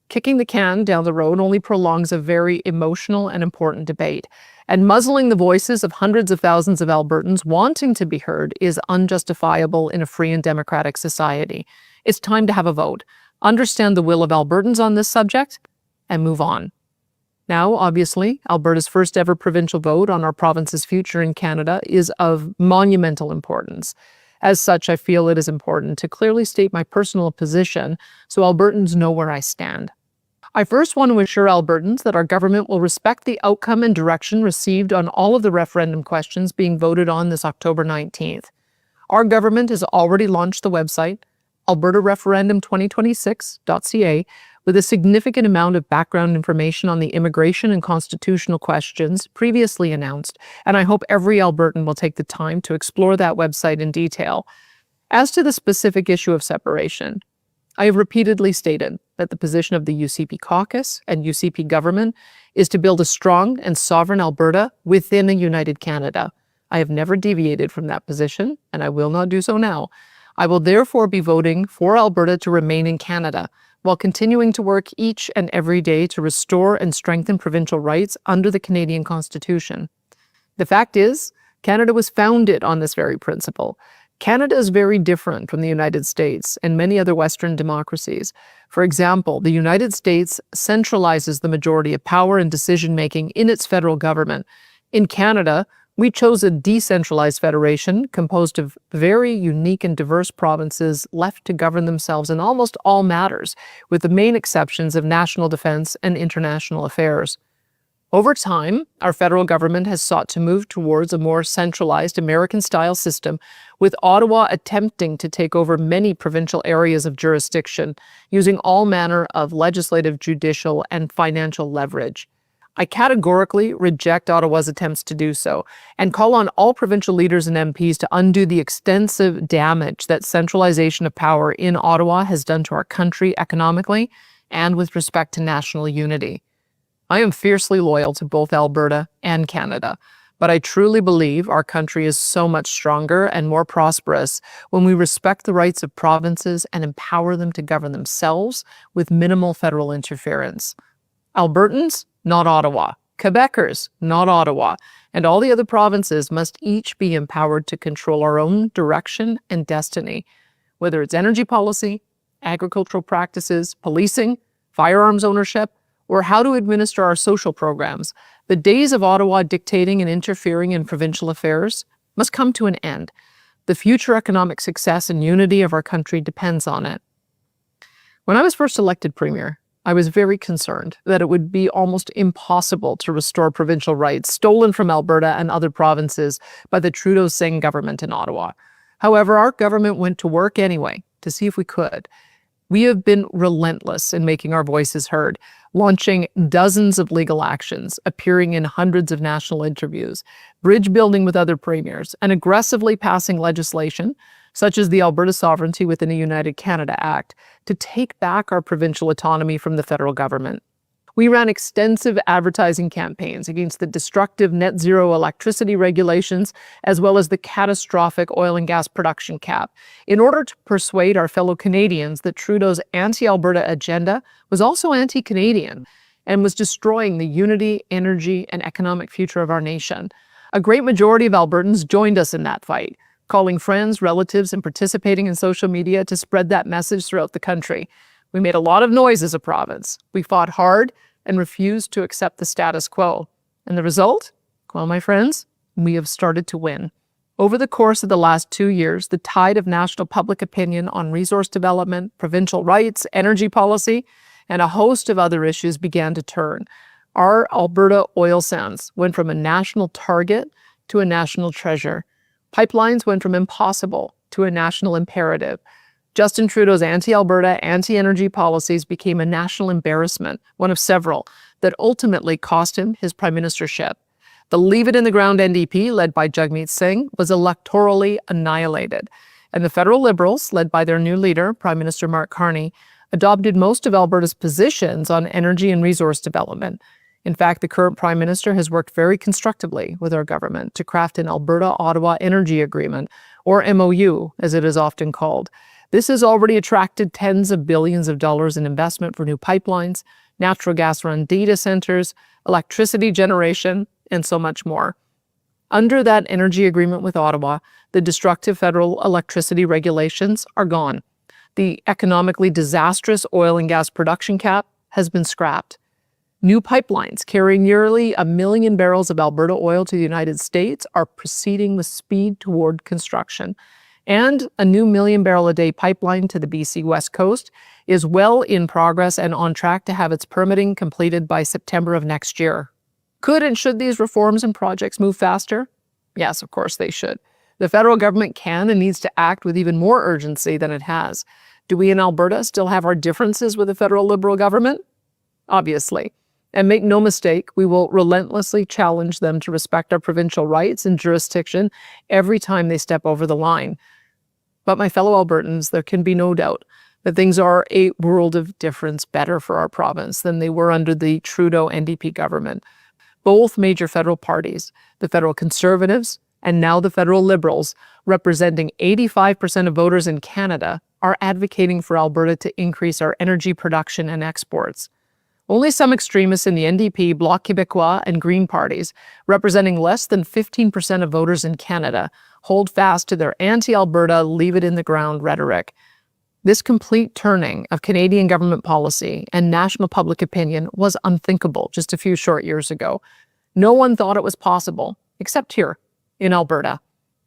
Kicking the can down the road only prolongs a very emotional and important debate, and muzzling the voices of hundreds of thousands of Albertans wanting to be heard is unjustifiable in a free and democratic society. It's time to have a vote, understand the will of Albertans on this subject, and move on. Now, obviously, Alberta's first ever provincial vote on our province's future in Canada is of monumental importance. As such, I feel it is important to clearly state my personal position so Albertans know where I stand. I first want to assure Albertans that our government will respect the outcome and direction received on all of the referendum questions being voted on this October 19th. Our government has already launched the website, albertareferendum2026.ca, with a significant amount of background information on the immigration and constitutional questions previously announced, and I hope every Albertan will take the time to explore that website in detail. As to the specific issue of separation, I have repeatedly stated that the position of the UCP caucus and UCP government is to build a strong and sovereign Alberta within a united Canada. I have never deviated from that position, and I will not do so now. I will therefore be voting for Alberta to remain in Canada, while continuing to work each and every day to restore and strengthen provincial rights under the Canadian Constitution. The fact is, Canada was founded on this very principle. Canada is very different from the United States and many other Western democracies. For example, the United States centralizes the majority of power and decision-making in its federal government. In Canada, we chose a decentralized federation composed of very unique and diverse provinces left to govern themselves in almost all matters, with the main exceptions of national defense and international affairs. Over time, our federal government has sought to move towards a more centralized American-style system, with Ottawa attempting to take over many provincial areas of jurisdiction, using all manner of legislative, judicial, and financial leverage. I categorically reject Ottawa's attempts to do so and call on all provincial leaders and MPs to undo the extensive damage that centralization of power in Ottawa has done to our country economically and with respect to national unity. I am fiercely loyal to both Alberta and Canada, but I truly believe our country is so much stronger and more prosperous when we respect the rights of provinces and empower them to govern themselves with minimal federal interference. Albertans, not Ottawa. Quebecers, not Ottawa. And all the other provinces must each be empowered to control our own direction and destiny, whether it's energy policy, agricultural practices, policing, firearms ownership, or how to administer our social programs. The days of Ottawa dictating and interfering in provincial affairs must come to an end. The future economic success and unity of our country depends on it. When I was first elected Premier, I was very concerned that it would be almost impossible to restore provincial rights stolen from Alberta and other provinces by the Trudeau-Singh government in Ottawa. However, our government went to work anyway to see if we could. We have been relentless in making our voices heard, launching dozens of legal actions, appearing in hundreds of national interviews, bridge building with other premiers, and aggressively passing legislation such as the Alberta Sovereignty Within a United Canada Act, to take back our provincial autonomy from the federal government. We ran extensive advertising campaigns against the destructive net zero electricity regulations, as well as the catastrophic oil and gas production cap, in order to persuade our fellow Canadians that Trudeau's anti-Alberta agenda was also anti-Canadian and was destroying the unity, energy, and economic future of our nation. A great majority of Albertans joined us in that fight, calling friends, relatives, and participating in social media to spread that message throughout the country. We made a lot of noise as a province. We fought hard and refused to accept the status quo. And the result? Well, my friends, we have started to win. Over the course of the last 2 years, the tide of national public opinion on resource development, provincial rights, energy policy, and a host of other issues began to turn. Our Alberta oil sands went from a national target to a national treasure. Pipelines went from impossible to a national imperative. Justin Trudeau's anti-Alberta, anti-energy policies became a national embarrassment, one of several, that ultimately cost him his prime ministership. The Leave It in the Ground NDP, led by Jagmeet Singh, was electorally annihilated. And the federal Liberals, led by their new leader, Prime Minister Mark Carney, adopted most of Alberta's positions on energy and resource development. In fact, the current Prime Minister has worked very constructively with our government to craft an Alberta-Ottawa Energy Agreement, or MOU, as it is often called. This has already attracted tens of billions of dollars in investment for new pipelines, natural gas-run data centers, electricity generation, and so much more. Under that energy agreement with Ottawa, the destructive federal electricity regulations are gone. The economically disastrous oil and gas production cap has been scrapped. New pipelines carrying nearly 1 million barrels of Alberta oil to the United States are proceeding with speed toward construction. And a new 1 million barrel a day pipeline to the BC West Coast is well in progress and on track to have its permitting completed by September of next year. Could and should these reforms and projects move faster? Yes, of course they should. The federal government can and needs to act with even more urgency than it has. Do we in Alberta still have our differences with the federal Liberal government? Obviously. And make no mistake, we will relentlessly challenge them to respect our provincial rights and jurisdiction every time they step over the line. But my fellow Albertans, there can be no doubt that things are a world of difference better for our province than they were under the Trudeau NDP government. Both major federal parties, the federal Conservatives and now the federal Liberals, representing 85% of voters in Canada, are advocating for Alberta to increase our energy production and exports. Only some extremists in the NDP, Bloc Québécois, and Green parties, representing less than 15% of voters in Canada, hold fast to their anti-Alberta, leave-it-in-the-ground rhetoric. This complete turning of Canadian government policy and national public opinion was unthinkable just a few short years ago. No one thought it was possible, except here in Alberta.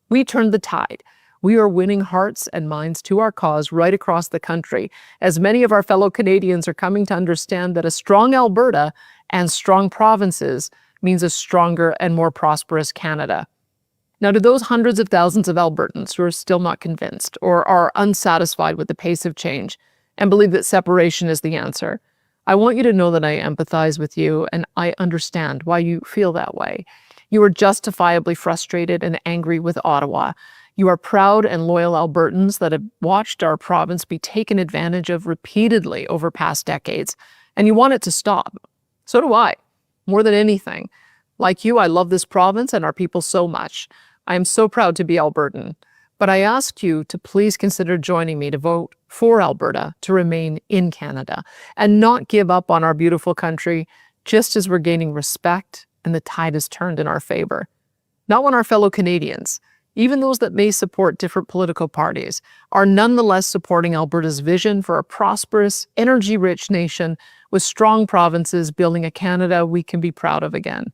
We turned the tide. We are winning hearts and minds to our cause right across the country, as many of our fellow Canadians are coming to understand that a strong Alberta and strong provinces means a stronger and more prosperous Canada. Now, to those hundreds of thousands of Albertans who are still not convinced or are unsatisfied with the pace of change and believe that separation is the answer, I want you to know that I empathize with you and I understand why you feel that way. You are justifiably frustrated and angry with Ottawa. You are proud and loyal Albertans that have watched our province be taken advantage of repeatedly over past decades, and you want it to stop. So do I, more than anything. Like you, I love this province and our people so much. I am so proud to be Albertan. But I ask you to please consider joining me to vote for Alberta to remain in Canada and not give up on our beautiful country just as we're gaining respect and the tide has turned in our favor. Not when our fellow Canadians, even those that may support different political parties, are nonetheless supporting Alberta's vision for a prosperous, energy-rich nation with strong provinces building a Canada we can be proud of again.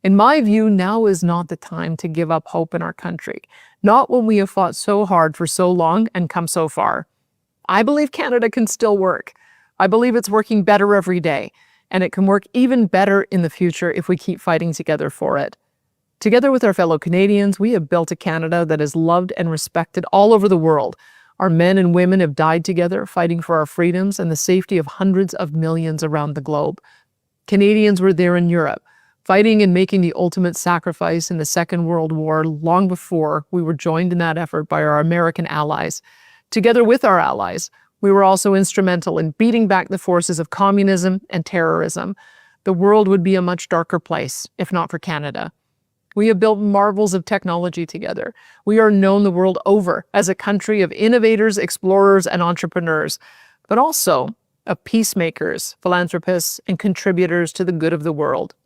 In my view, now is not the time to give up hope in our country, not when we have fought so hard for so long and come so far. I believe Canada can still work. I believe it's working better every day, and it can work even better in the future if we keep fighting together for it. Together with our fellow Canadians, we have built a Canada that is loved and respected all over the world. Our men and women have died together, fighting for our freedoms and the safety of hundreds of millions around the globe. Canadians were there in Europe, fighting and making the ultimate sacrifice in the Second World War long before we were joined in that effort by our American allies. Together with our allies, we were also instrumental in beating back the forces of communism and terrorism. The world would be a much darker place if not for Canada. We have built marvels of technology together. We are known the world over as a country of innovators, explorers, and entrepreneurs, but also of peacemakers, philanthropists, and contributors to the good of the world.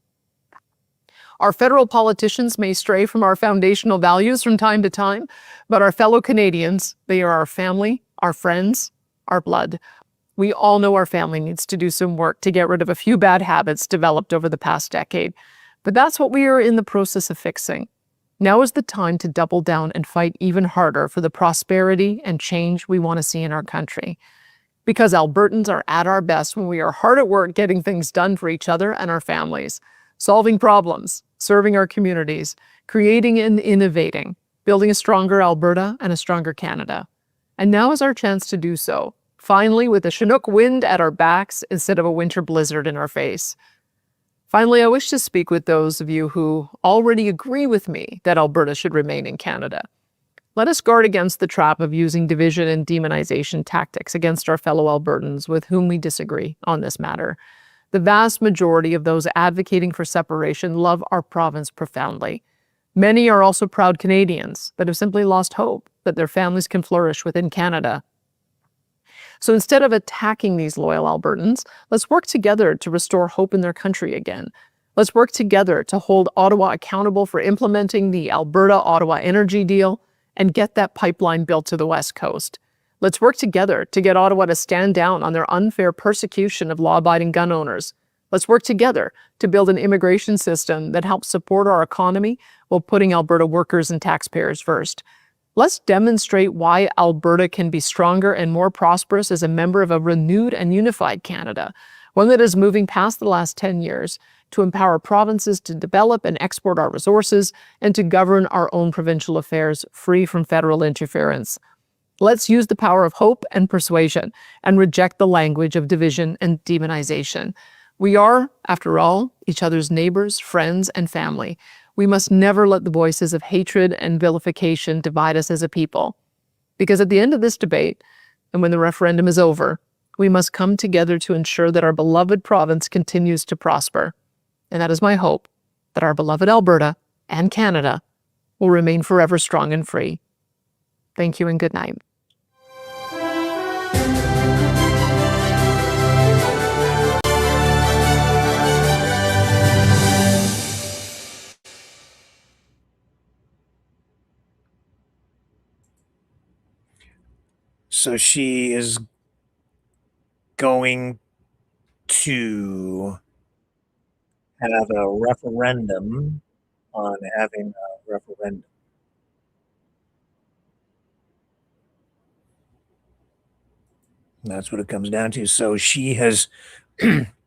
Our federal politicians may stray from our foundational values from time to time, but our fellow Canadians, they are our family, our friends, our blood. We all know our family needs to do some work to get rid of a few bad habits developed over the past decade. But that's what we are in the process of fixing. Now is the time to double down and fight even harder for the prosperity and change we want to see in our country. Because Albertans are at our best when we are hard at work getting things done for each other and our families, solving problems, serving our communities, creating and innovating, building a stronger Alberta and a stronger Canada. And now is our chance to do so, finally with a Chinook wind at our backs instead of a winter blizzard in our face. Finally, I wish to speak with those of you who already agree with me that Alberta should remain in Canada. Let us guard against the trap of using division and demonization tactics against our fellow Albertans with whom we disagree on this matter. The vast majority of those advocating for separation love our province profoundly. Many are also proud Canadians that have simply lost hope that their families can flourish within Canada. So instead of attacking these loyal Albertans, let's work together to restore hope in their country again. Let's work together to hold Ottawa accountable for implementing the Alberta-Ottawa energy deal and get that pipeline built to the West Coast. Let's work together to get Ottawa to stand down on their unfair persecution of law-abiding gun owners. Let's work together to build an immigration system that helps support our economy while putting Alberta workers and taxpayers first. Let's demonstrate why Alberta can be stronger and more prosperous as a member of a renewed and unified Canada, one that is moving past the last 10 years to empower provinces to develop and export our resources and to govern our own provincial affairs free from federal interference. Let's use the power of hope and persuasion and reject the language of division and demonization. We are, after all, each other's neighbors, friends, and family. We must never let the voices of hatred and vilification divide us as a people. Because at the end of this debate, and when the referendum is over, we must come together to ensure that our beloved province continues to prosper. And that is my hope, that our beloved Alberta and Canada will remain forever strong and free. Thank you and good night. So she is going to have a referendum on having a referendum. That's what it comes down to. So she has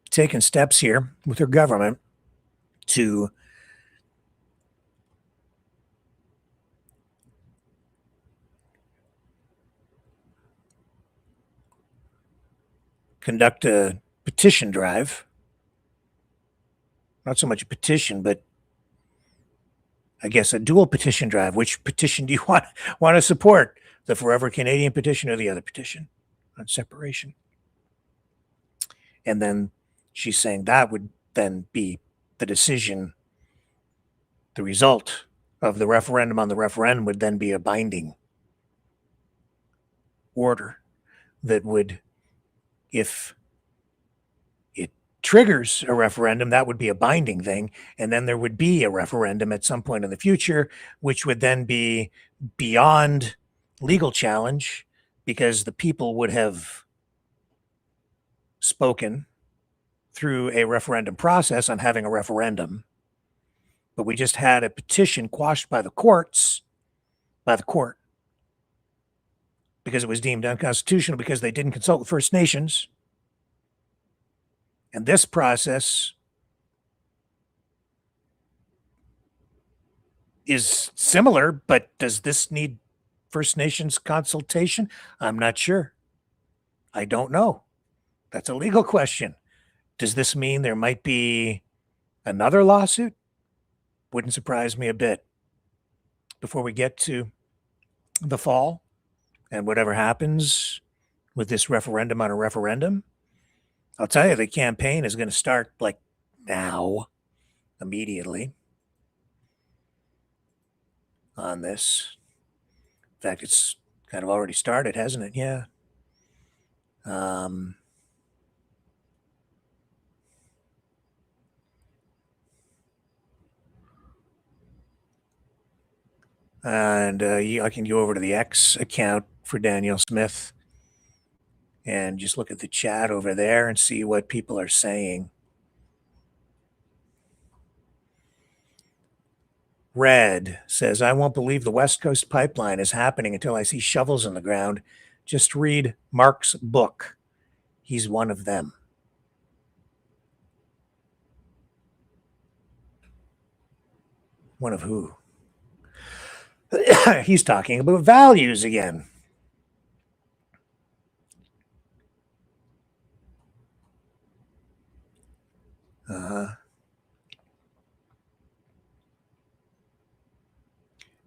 taken steps here with her government to conduct a petition drive. Not so much a petition, but I guess a dual petition drive. Which petition do you want to support? The Forever Canadian petition or the other petition on separation? And then she's saying that would then be the decision. The result of the referendum on the referendum would then be a binding order that would, if it triggers a referendum, that would be a binding thing. And then there would be a referendum at some point in the future, which would then be beyond legal challenge because the people would have spoken through a referendum process on having a referendum. But we just had a petition quashed by the court, because it was deemed unconstitutional because they didn't consult with First Nations. And this process is similar, but does this need First Nations consultation? I'm not sure. I don't know. That's a legal question. Does this mean there might be another lawsuit? Wouldn't surprise me a bit. Before we get to the fall and whatever happens with this referendum on a referendum, I'll tell you the campaign is going to start like now, immediately on this. In fact, it's kind of already started, hasn't it? Yeah. And I can go over to the X account for Danielle Smith and just look at the chat over there and see what people are saying. Red says, I won't believe the West Coast pipeline is happening until I see shovels in the ground. Just read Mark's book. He's one of them. One of who? He's talking about values again.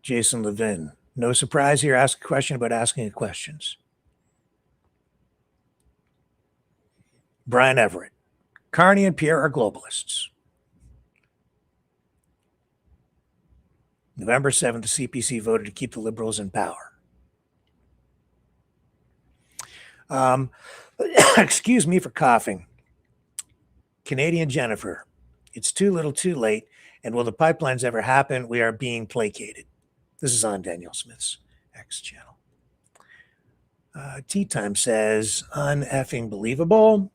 Jason Levin. No surprise here. Ask a question about asking questions. Brian Everett. Carney and Pierre are globalists. November 7th, the CPC voted to keep the Liberals in power. Excuse me for coughing. Canadian Jennifer. It's too little too late. And will the pipelines ever happen? We are being placated. This is on Danielle Smith's X channel. Tea Time says, uneffing believable.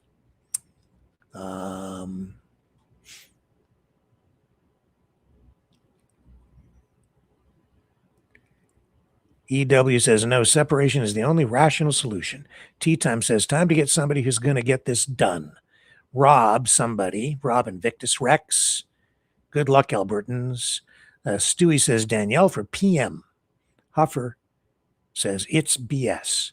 EW says, no, separation is the only rational solution. Tea Time says, time to get somebody who's going to get this done. Rob Invictus Rex. Good luck, Albertans. Stewie says, Danielle for PM. Huffer says, it's BS.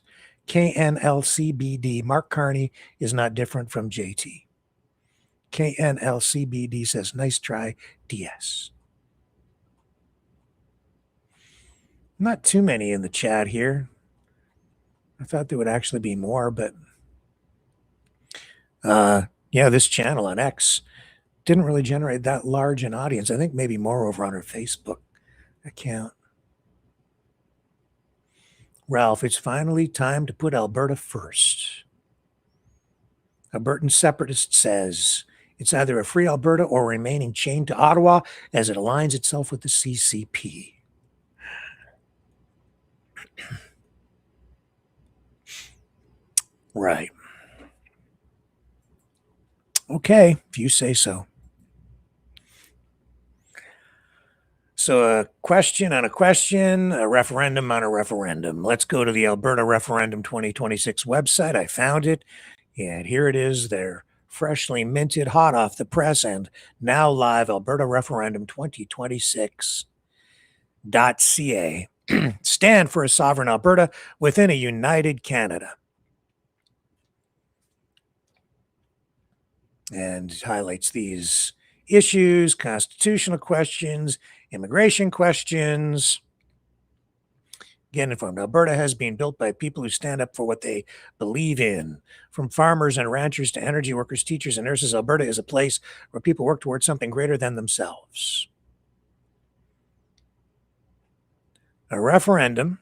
KNLCBD, Mark Carney is not different from JT. KNLCBD says, nice try, DS. Not too many in the chat here. I thought there would actually be more, but yeah, this channel on X didn't really generate that large an audience. I think maybe more over on her Facebook account. Ralph, it's finally time to put Alberta first. Albertan Separatist says it's either a free Alberta or remaining chained to Ottawa as it aligns itself with the CCP. Right. Okay, if you say so. So a question on a question, a referendum on a referendum. Let's go to the Alberta Referendum 2026 website. I found it, and here it is. They're freshly minted, hot off the press, and now live, Alberta Referendum 2026.ca. Stand for a sovereign Alberta within a united Canada. And highlights these issues: constitutional questions, immigration questions. Again, informed Alberta has been built by people who stand up for what they believe in. From farmers and ranchers to energy workers, teachers, and nurses, Alberta is a place where people work towards something greater than themselves. A referendum.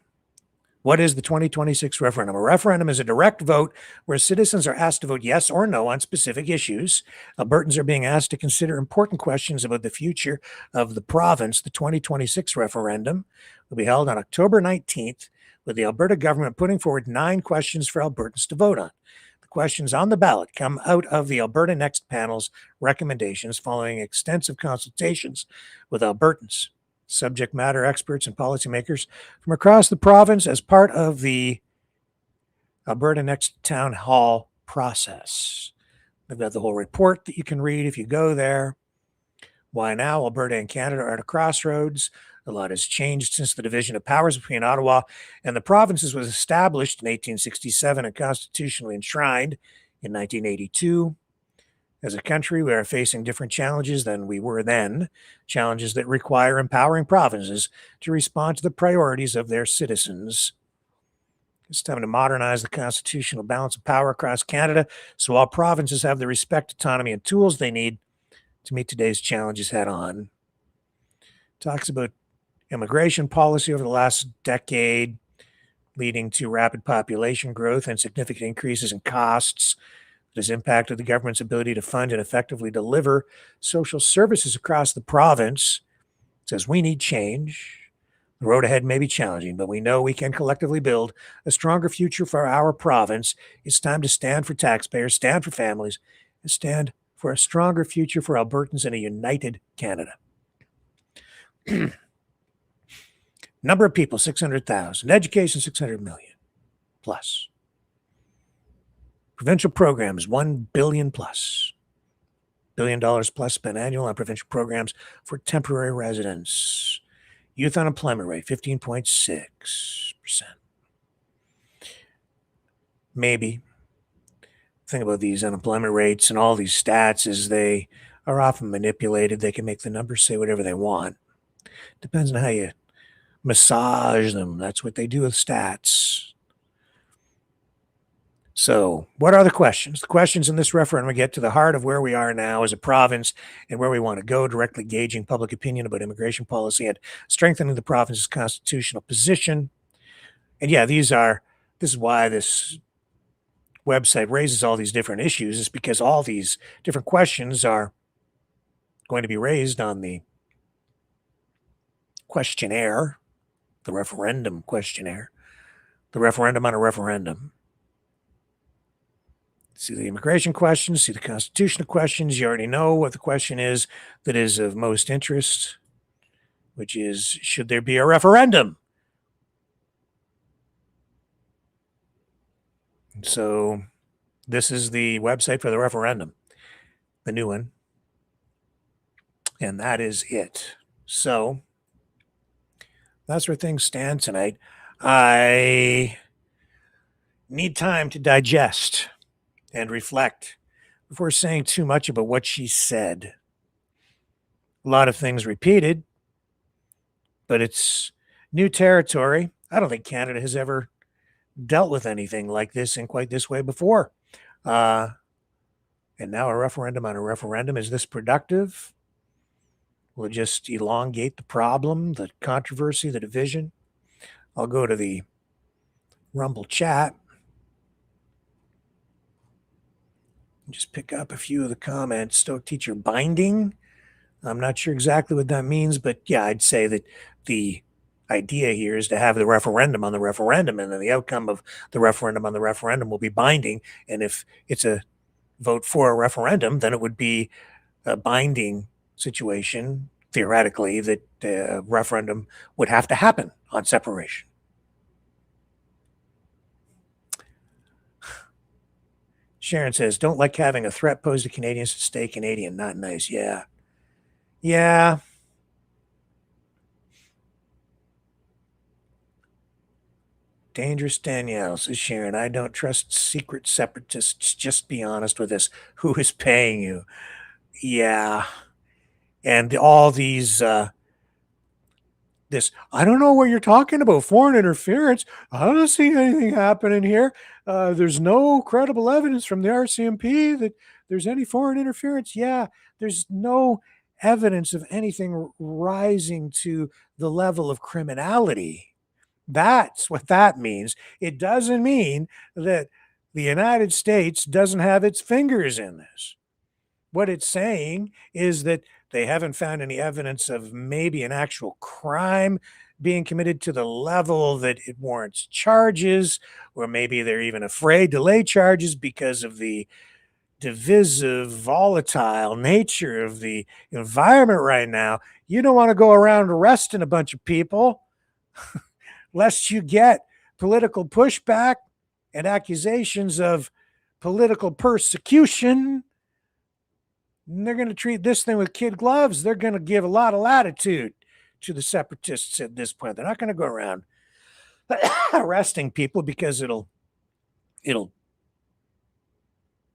What is the 2026 referendum? A referendum is a direct vote where citizens are asked to vote yes or no on specific issues. Albertans are being asked to consider important questions about the future of the province. The 2026 referendum will be held on October 19th, with the Alberta government putting forward 9 questions for Albertans to vote on. The questions on the ballot come out of the Alberta Next panel's recommendations following extensive consultations with Albertans, subject matter experts, and policymakers from across the province as part of the Alberta Next Town Hall process. They've got the whole report that you can read if you go there. Why now? Alberta and Canada are at a crossroads. A lot has changed since the division of powers between Ottawa and the provinces was established in 1867 and constitutionally enshrined in 1982. As a country, we are facing different challenges than we were then, challenges that require empowering provinces to respond to the priorities of their citizens. It's time to modernize the constitutional balance of power across Canada so all provinces have the respect, autonomy, and tools they need to meet today's challenges head on. Talks about immigration policy over the last decade, leading to rapid population growth and significant increases in costs. It has impacted the government's ability to fund and effectively deliver social services across the province. It says we need change. The road ahead may be challenging, but we know we can collectively build a stronger future for our province. It's time to stand for taxpayers, stand for families, and stand for a stronger future for Albertans in a united Canada. Number of people, 600,000. Education, 600 million plus. Provincial programs, $1 billion plus. $1 billion plus spent annual on provincial programs for temporary residents. Youth unemployment rate, 15.6%. Maybe. The thing about these unemployment rates and all these stats is they are often manipulated. They can make the numbers say whatever they want. Depends on how you massage them. That's what they do with stats. So what are the questions? The questions in this referendum get to the heart of where we are now as a province and where we want to go, directly gauging public opinion about immigration policy and strengthening the province's constitutional position. And yeah, this is why this website raises all these different issues, is because all these different questions are going to be raised on the questionnaire, the referendum questionnaire, the referendum on a referendum. See the immigration questions, see the constitutional questions. You already know what the question is that is of most interest, which is, should there be a referendum? So this is the website for the referendum, the new one. And that is it. So that's where things stand tonight. I need time to digest and reflect before saying too much about what she said. A lot of things repeated, but it's new territory. I don't think Canada has ever dealt with anything like this in quite this way before. And now a referendum on a referendum. Is this productive? Will it just elongate the problem, the controversy, the division? I'll go to the Rumble chat. Just pick up a few of the comments. Stoic teacher binding. I'm not sure exactly what that means, but yeah, I'd say that idea here is to have the referendum on the referendum, and then the outcome of the referendum on the referendum will be binding. And if it's a vote for a referendum, then it would be a binding situation, theoretically, that the referendum would have to happen on separation. Sharon says, don't like having a threat posed to Canadians to stay Canadian. Not nice. Yeah. Yeah. Dangerous Danielle says, Sharon, I don't trust secret separatists. Just be honest with us. Who is paying you? Yeah. And all these, I don't know what you're talking about, foreign interference. I don't see anything happening here. There's no credible evidence from the RCMP that there's any foreign interference. Yeah, there's no evidence of anything rising to the level of criminality. That's what that means. It doesn't mean that the United States doesn't have its fingers in this. What it's saying is that they haven't found any evidence of maybe an actual crime being committed to the level that it warrants charges, or maybe they're even afraid to lay charges because of the divisive, volatile nature of the environment right now. You don't want to go around arresting a bunch of people lest you get political pushback and accusations of political persecution. And they're going to treat this thing with kid gloves. They're going to give a lot of latitude to the separatists at this point. They're not going to go around arresting people because it'll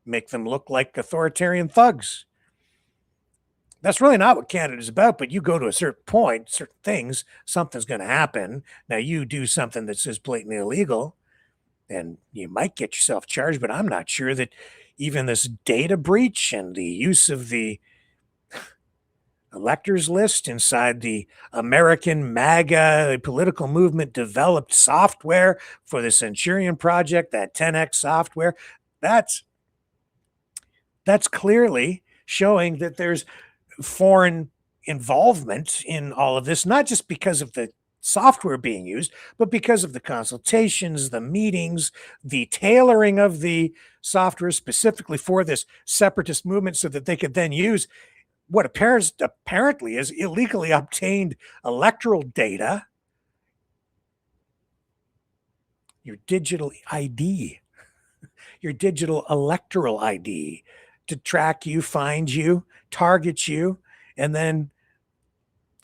make them look like authoritarian thugs. That's really not what Canada's about, but you go to a certain point, certain things, something's going to happen. Now, you do something that's just blatantly illegal, and you might get yourself charged, but I'm not sure that even this data breach and the use of the electors list inside the American MAGA political movement developed software for the Centurion Project, that 10X software, that's clearly showing that there's foreign involvement in all of this, not just because of the software being used, but because of the consultations, the meetings, the tailoring of the software specifically for this separatist movement so that they could then use what apparently is illegally obtained electoral data, your digital ID, your digital electoral ID, to track you, find you, target you, and then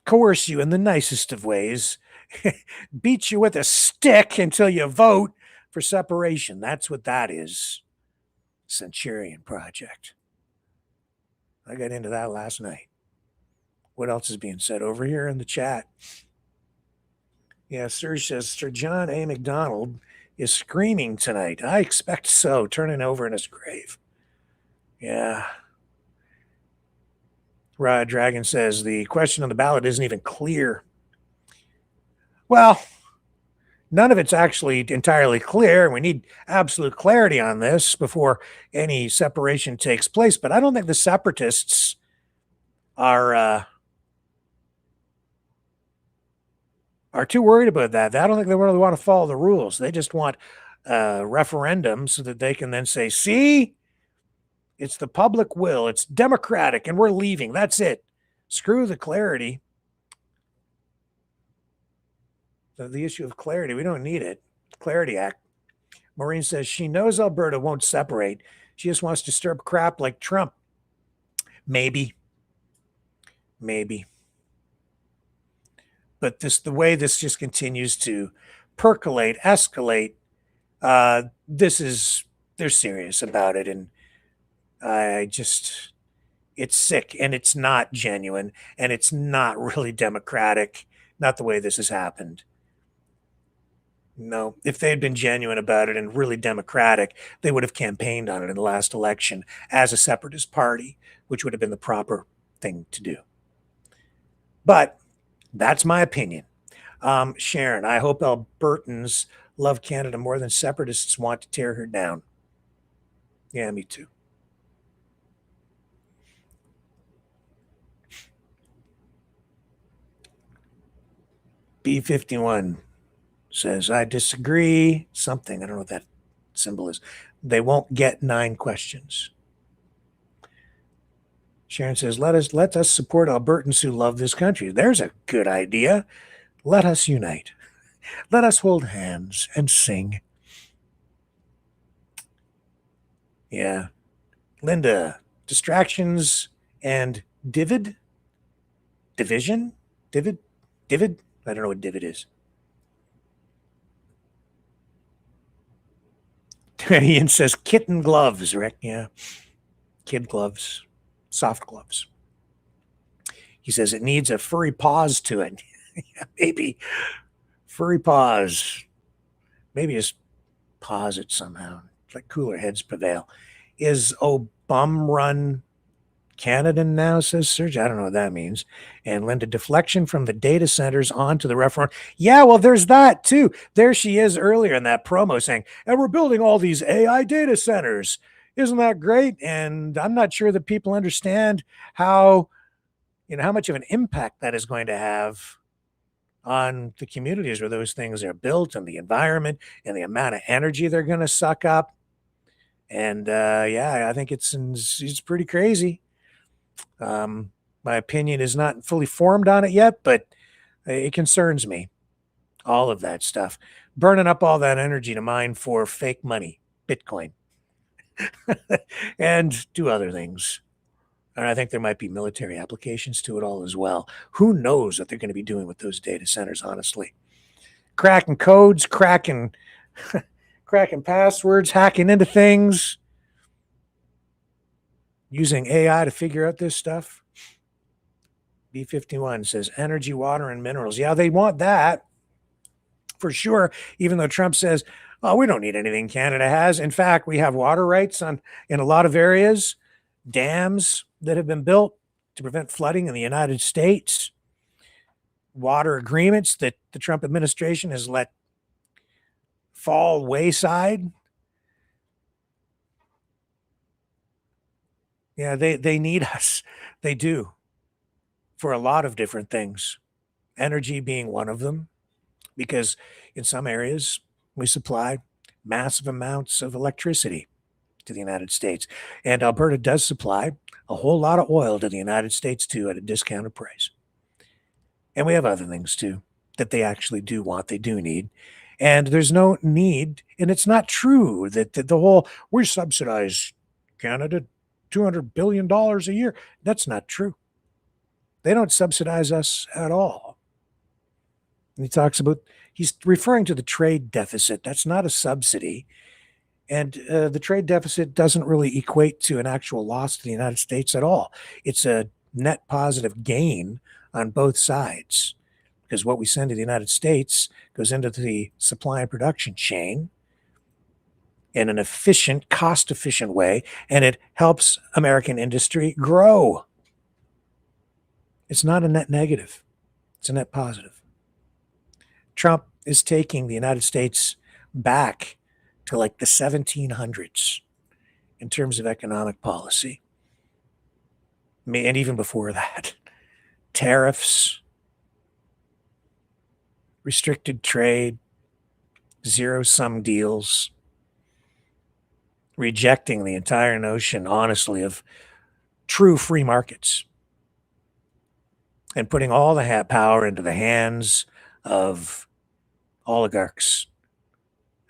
coerce you in the nicest of ways, beat you with a stick until you vote for separation. That's what that is. Centurion Project. I got into that last night. What else is being said over here in the chat? Yeah, Serge says, Sir John A. MacDonald is screaming tonight. I expect so, turning over in his grave. Yeah. Rod Dragon says, the question on the ballot isn't even clear. Well, none of it's actually entirely clear. We need absolute clarity on this before any separation takes place. But I don't think the separatists are too worried about that. I don't think they really want to follow the rules. They just want a referendum so that they can then say, see, it's the public will. It's democratic, and we're leaving. That's it. Screw the clarity. The issue of clarity, we don't need it. Clarity Act. Maureen says she knows Alberta won't separate. She just wants to stir up crap like Trump. Maybe. But the way this just continues to percolate, escalate, they're serious about it. And it's sick, and it's not genuine, and it's not really democratic, not the way this has happened. No, if they had been genuine about it and really democratic, they would have campaigned on it in the last election as a separatist party, which would have been the proper thing to do. But that's my opinion. Sharon, I hope Albertans love Canada more than separatists want to tear her down. Yeah, me too. B51 says, I disagree. Something. I don't know what that symbol is. They won't get 9 questions. Sharon says, let us support Albertans who love this country. There's a good idea. Let us unite. Let us hold hands and sing. Yeah. Linda, distractions and division? Divid? I don't know what divid is. Ian says kitten gloves, right? Yeah. Kid gloves, soft gloves. He says it needs a furry paws to it. Yeah, maybe furry paws. Maybe just pause it somehow. Like cooler heads prevail. Is bum run Canada now, says Serge. I don't know what that means. And Linda, deflection from the data centers onto the referendum. Yeah, well, there's that too. There she is earlier in that promo saying, and we're building all these AI data centers. Isn't that great? And I'm not sure that people understand how much of an impact that is going to have on the communities where those things are built and the environment and the amount of energy they're going to suck up. And I think it's pretty crazy. My opinion is not fully formed on it yet, but it concerns me. All of that stuff. Burning up all that energy to mine for fake money, Bitcoin, and do other things. And I think there might be military applications to it all as well. Who knows what they're going to be doing with those data centers, honestly. Cracking codes, cracking passwords, hacking into things, using AI to figure out this stuff. B51 says energy, water, and minerals. Yeah, they want that for sure, even though Trump says, oh, we don't need anything Canada has. In fact, we have water rights in a lot of areas, dams that have been built to prevent flooding in the United States, water agreements that the Trump administration has let fall wayside. Yeah, they need us. They do, for a lot of different things. Energy being one of them, because in some areas we supply massive amounts of electricity to the United States. And Alberta does supply a whole lot of oil to the United States too at a discounted price. And we have other things too that they actually do want, they do need. And there's no need, and it's not true that the whole, we subsidize Canada $200 billion a year. That's not true. They don't subsidize us at all. And he's referring to the trade deficit. That's not a subsidy. And the trade deficit doesn't really equate to an actual loss to the United States at all. It's a net positive gain on both sides, because what we send to the United States goes into the supply and production chain in an efficient, cost-efficient way, and it helps American industry grow. It's not a net negative. It's a net positive. Trump is taking the United States back to like the 1700s in terms of economic policy. And even before that, tariffs, restricted trade, zero-sum deals, rejecting the entire notion, honestly, of true free markets and putting all the power into the hands of oligarchs,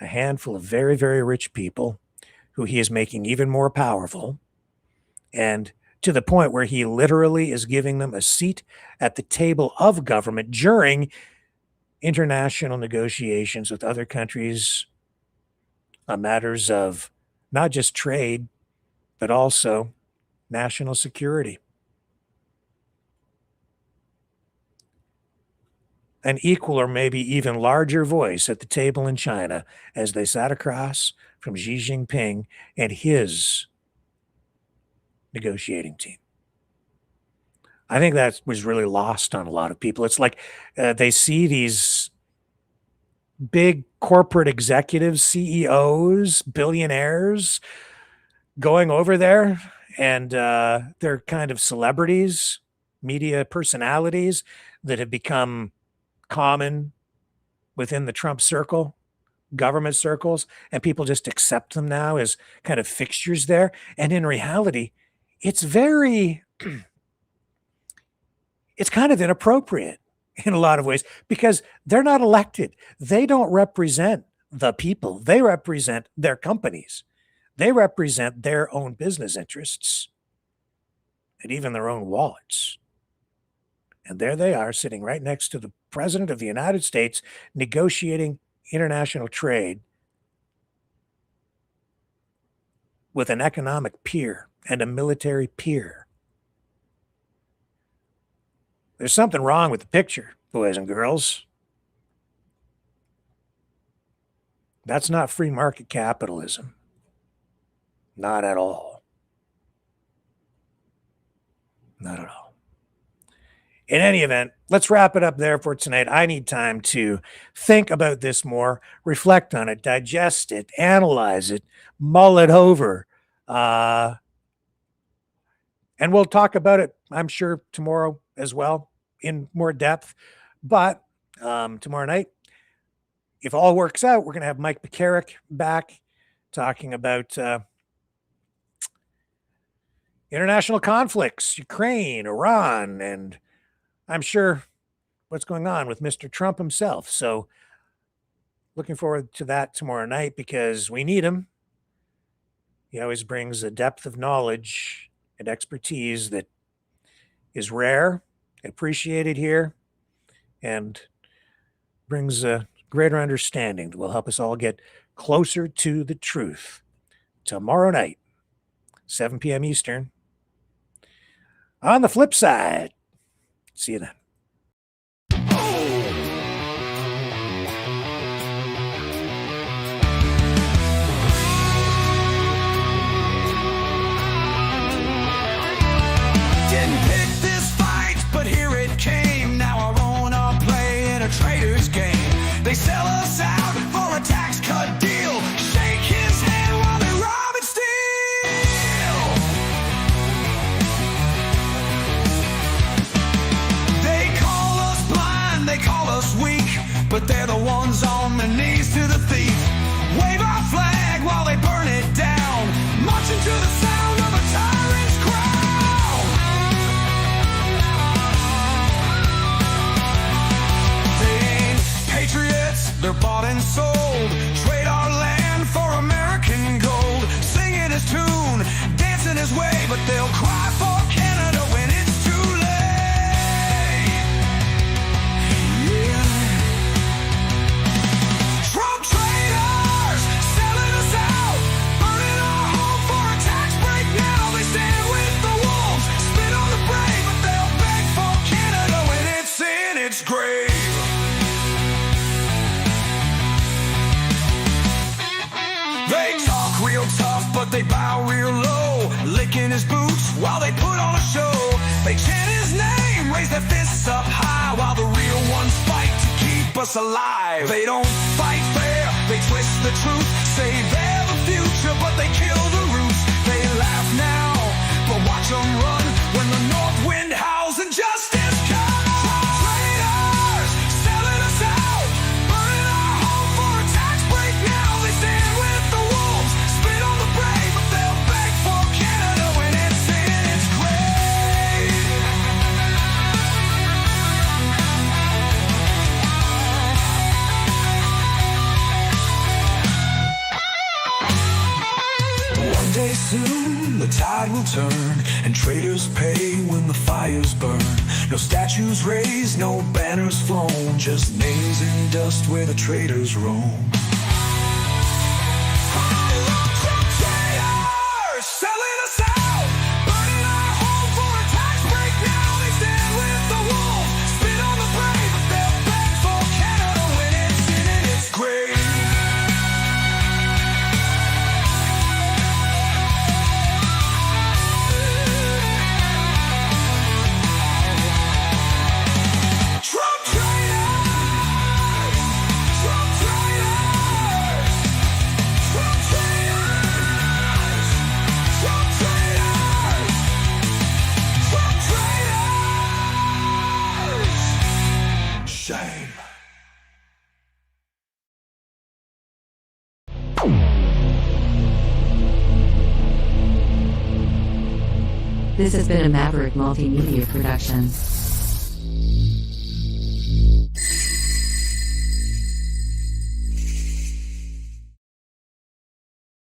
a handful of very, very rich people who he is making even more powerful, and to the point where he literally is giving them a seat at the table of government during international negotiations with other countries on matters of not just trade, but also national security. An equal or maybe even larger voice at the table in China as they sat across from Xi Jinping and his negotiating team. I think that was really lost on a lot of people. It's like they see these big corporate executives, CEOs, billionaires going over there, and they're kind of celebrities, media personalities that have become common within the Trump circle, government circles, and people just accept them now as kind of fixtures there. And in reality, it's very, it's kind of inappropriate in a lot of ways because they're not elected. They don't represent the people. They represent their companies. They represent their own business interests and even their own wallets. And there they are sitting right next to the President of the United States negotiating international trade with an economic peer and a military peer. There's something wrong with the picture, boys and girls. That's not free market capitalism. Not at all. Not at all. In any event, let's wrap it up there for tonight. I need time to think about this more, reflect on it, digest it, analyze it, mull it over. And we'll talk about it, I'm sure, tomorrow as well in more depth. But tomorrow night, if all works out, we're going to have Mike Pekarik back talking about international conflicts, Ukraine, Iran, and I'm sure what's going on with Mr. Trump himself. So looking forward to that tomorrow night because we need him. He always brings a depth of knowledge and expertise that is rare, appreciated here, and brings a greater understanding that will help us all get closer to the truth. Tomorrow night, 7 p.m. Eastern. On the flip side, see you then. Didn't pick this fight, but here it came. Now our own are playing a traitor's game. They sell us out for a tax cut deal. Shake his hand while they rob and steal. They call us blind, they call us weak, but they're the ones on their knees to the thief. Wave our flag while they burn it down, marching to the sound of a tyrant's crown. They ain't patriots, they're bought and sold. Trade our land for American gold. Singing his tune, dancing his way, but they'll cry for Canada when it's too late. Yeah. Trump traitors, selling us out, burning our home for a tax break now. They stand with the wolves, spit on the brave, but they'll beg for Canada when it's in its grave. They talk real tough, but they bow real low, licking his boots while they put on a show. They chant his name, raise their fists up high, while the real ones fight to keep us alive. They don't fight fair, they twist the truth, say they're the future, but they kill the roots. They laugh now, but watch them run when the north wind howls and justice comes. Traitors, selling us out, burning our home for a tax break now. They stand with the wolves, spit on the brave, but they'll beg for Canada when it's in its grave. One day soon the tide will turn, and traitors pay when the fires burn. No statues raised, no banners flown, just names in dust where the traitors roam. Traitors, selling us out, burning our home for a tax break now. They stand with the wolves, spit on the brave, but they'll beg for Canada when it's in its grave. Trump traitors, Trump traitors. This has been a Maverick Multimedia production.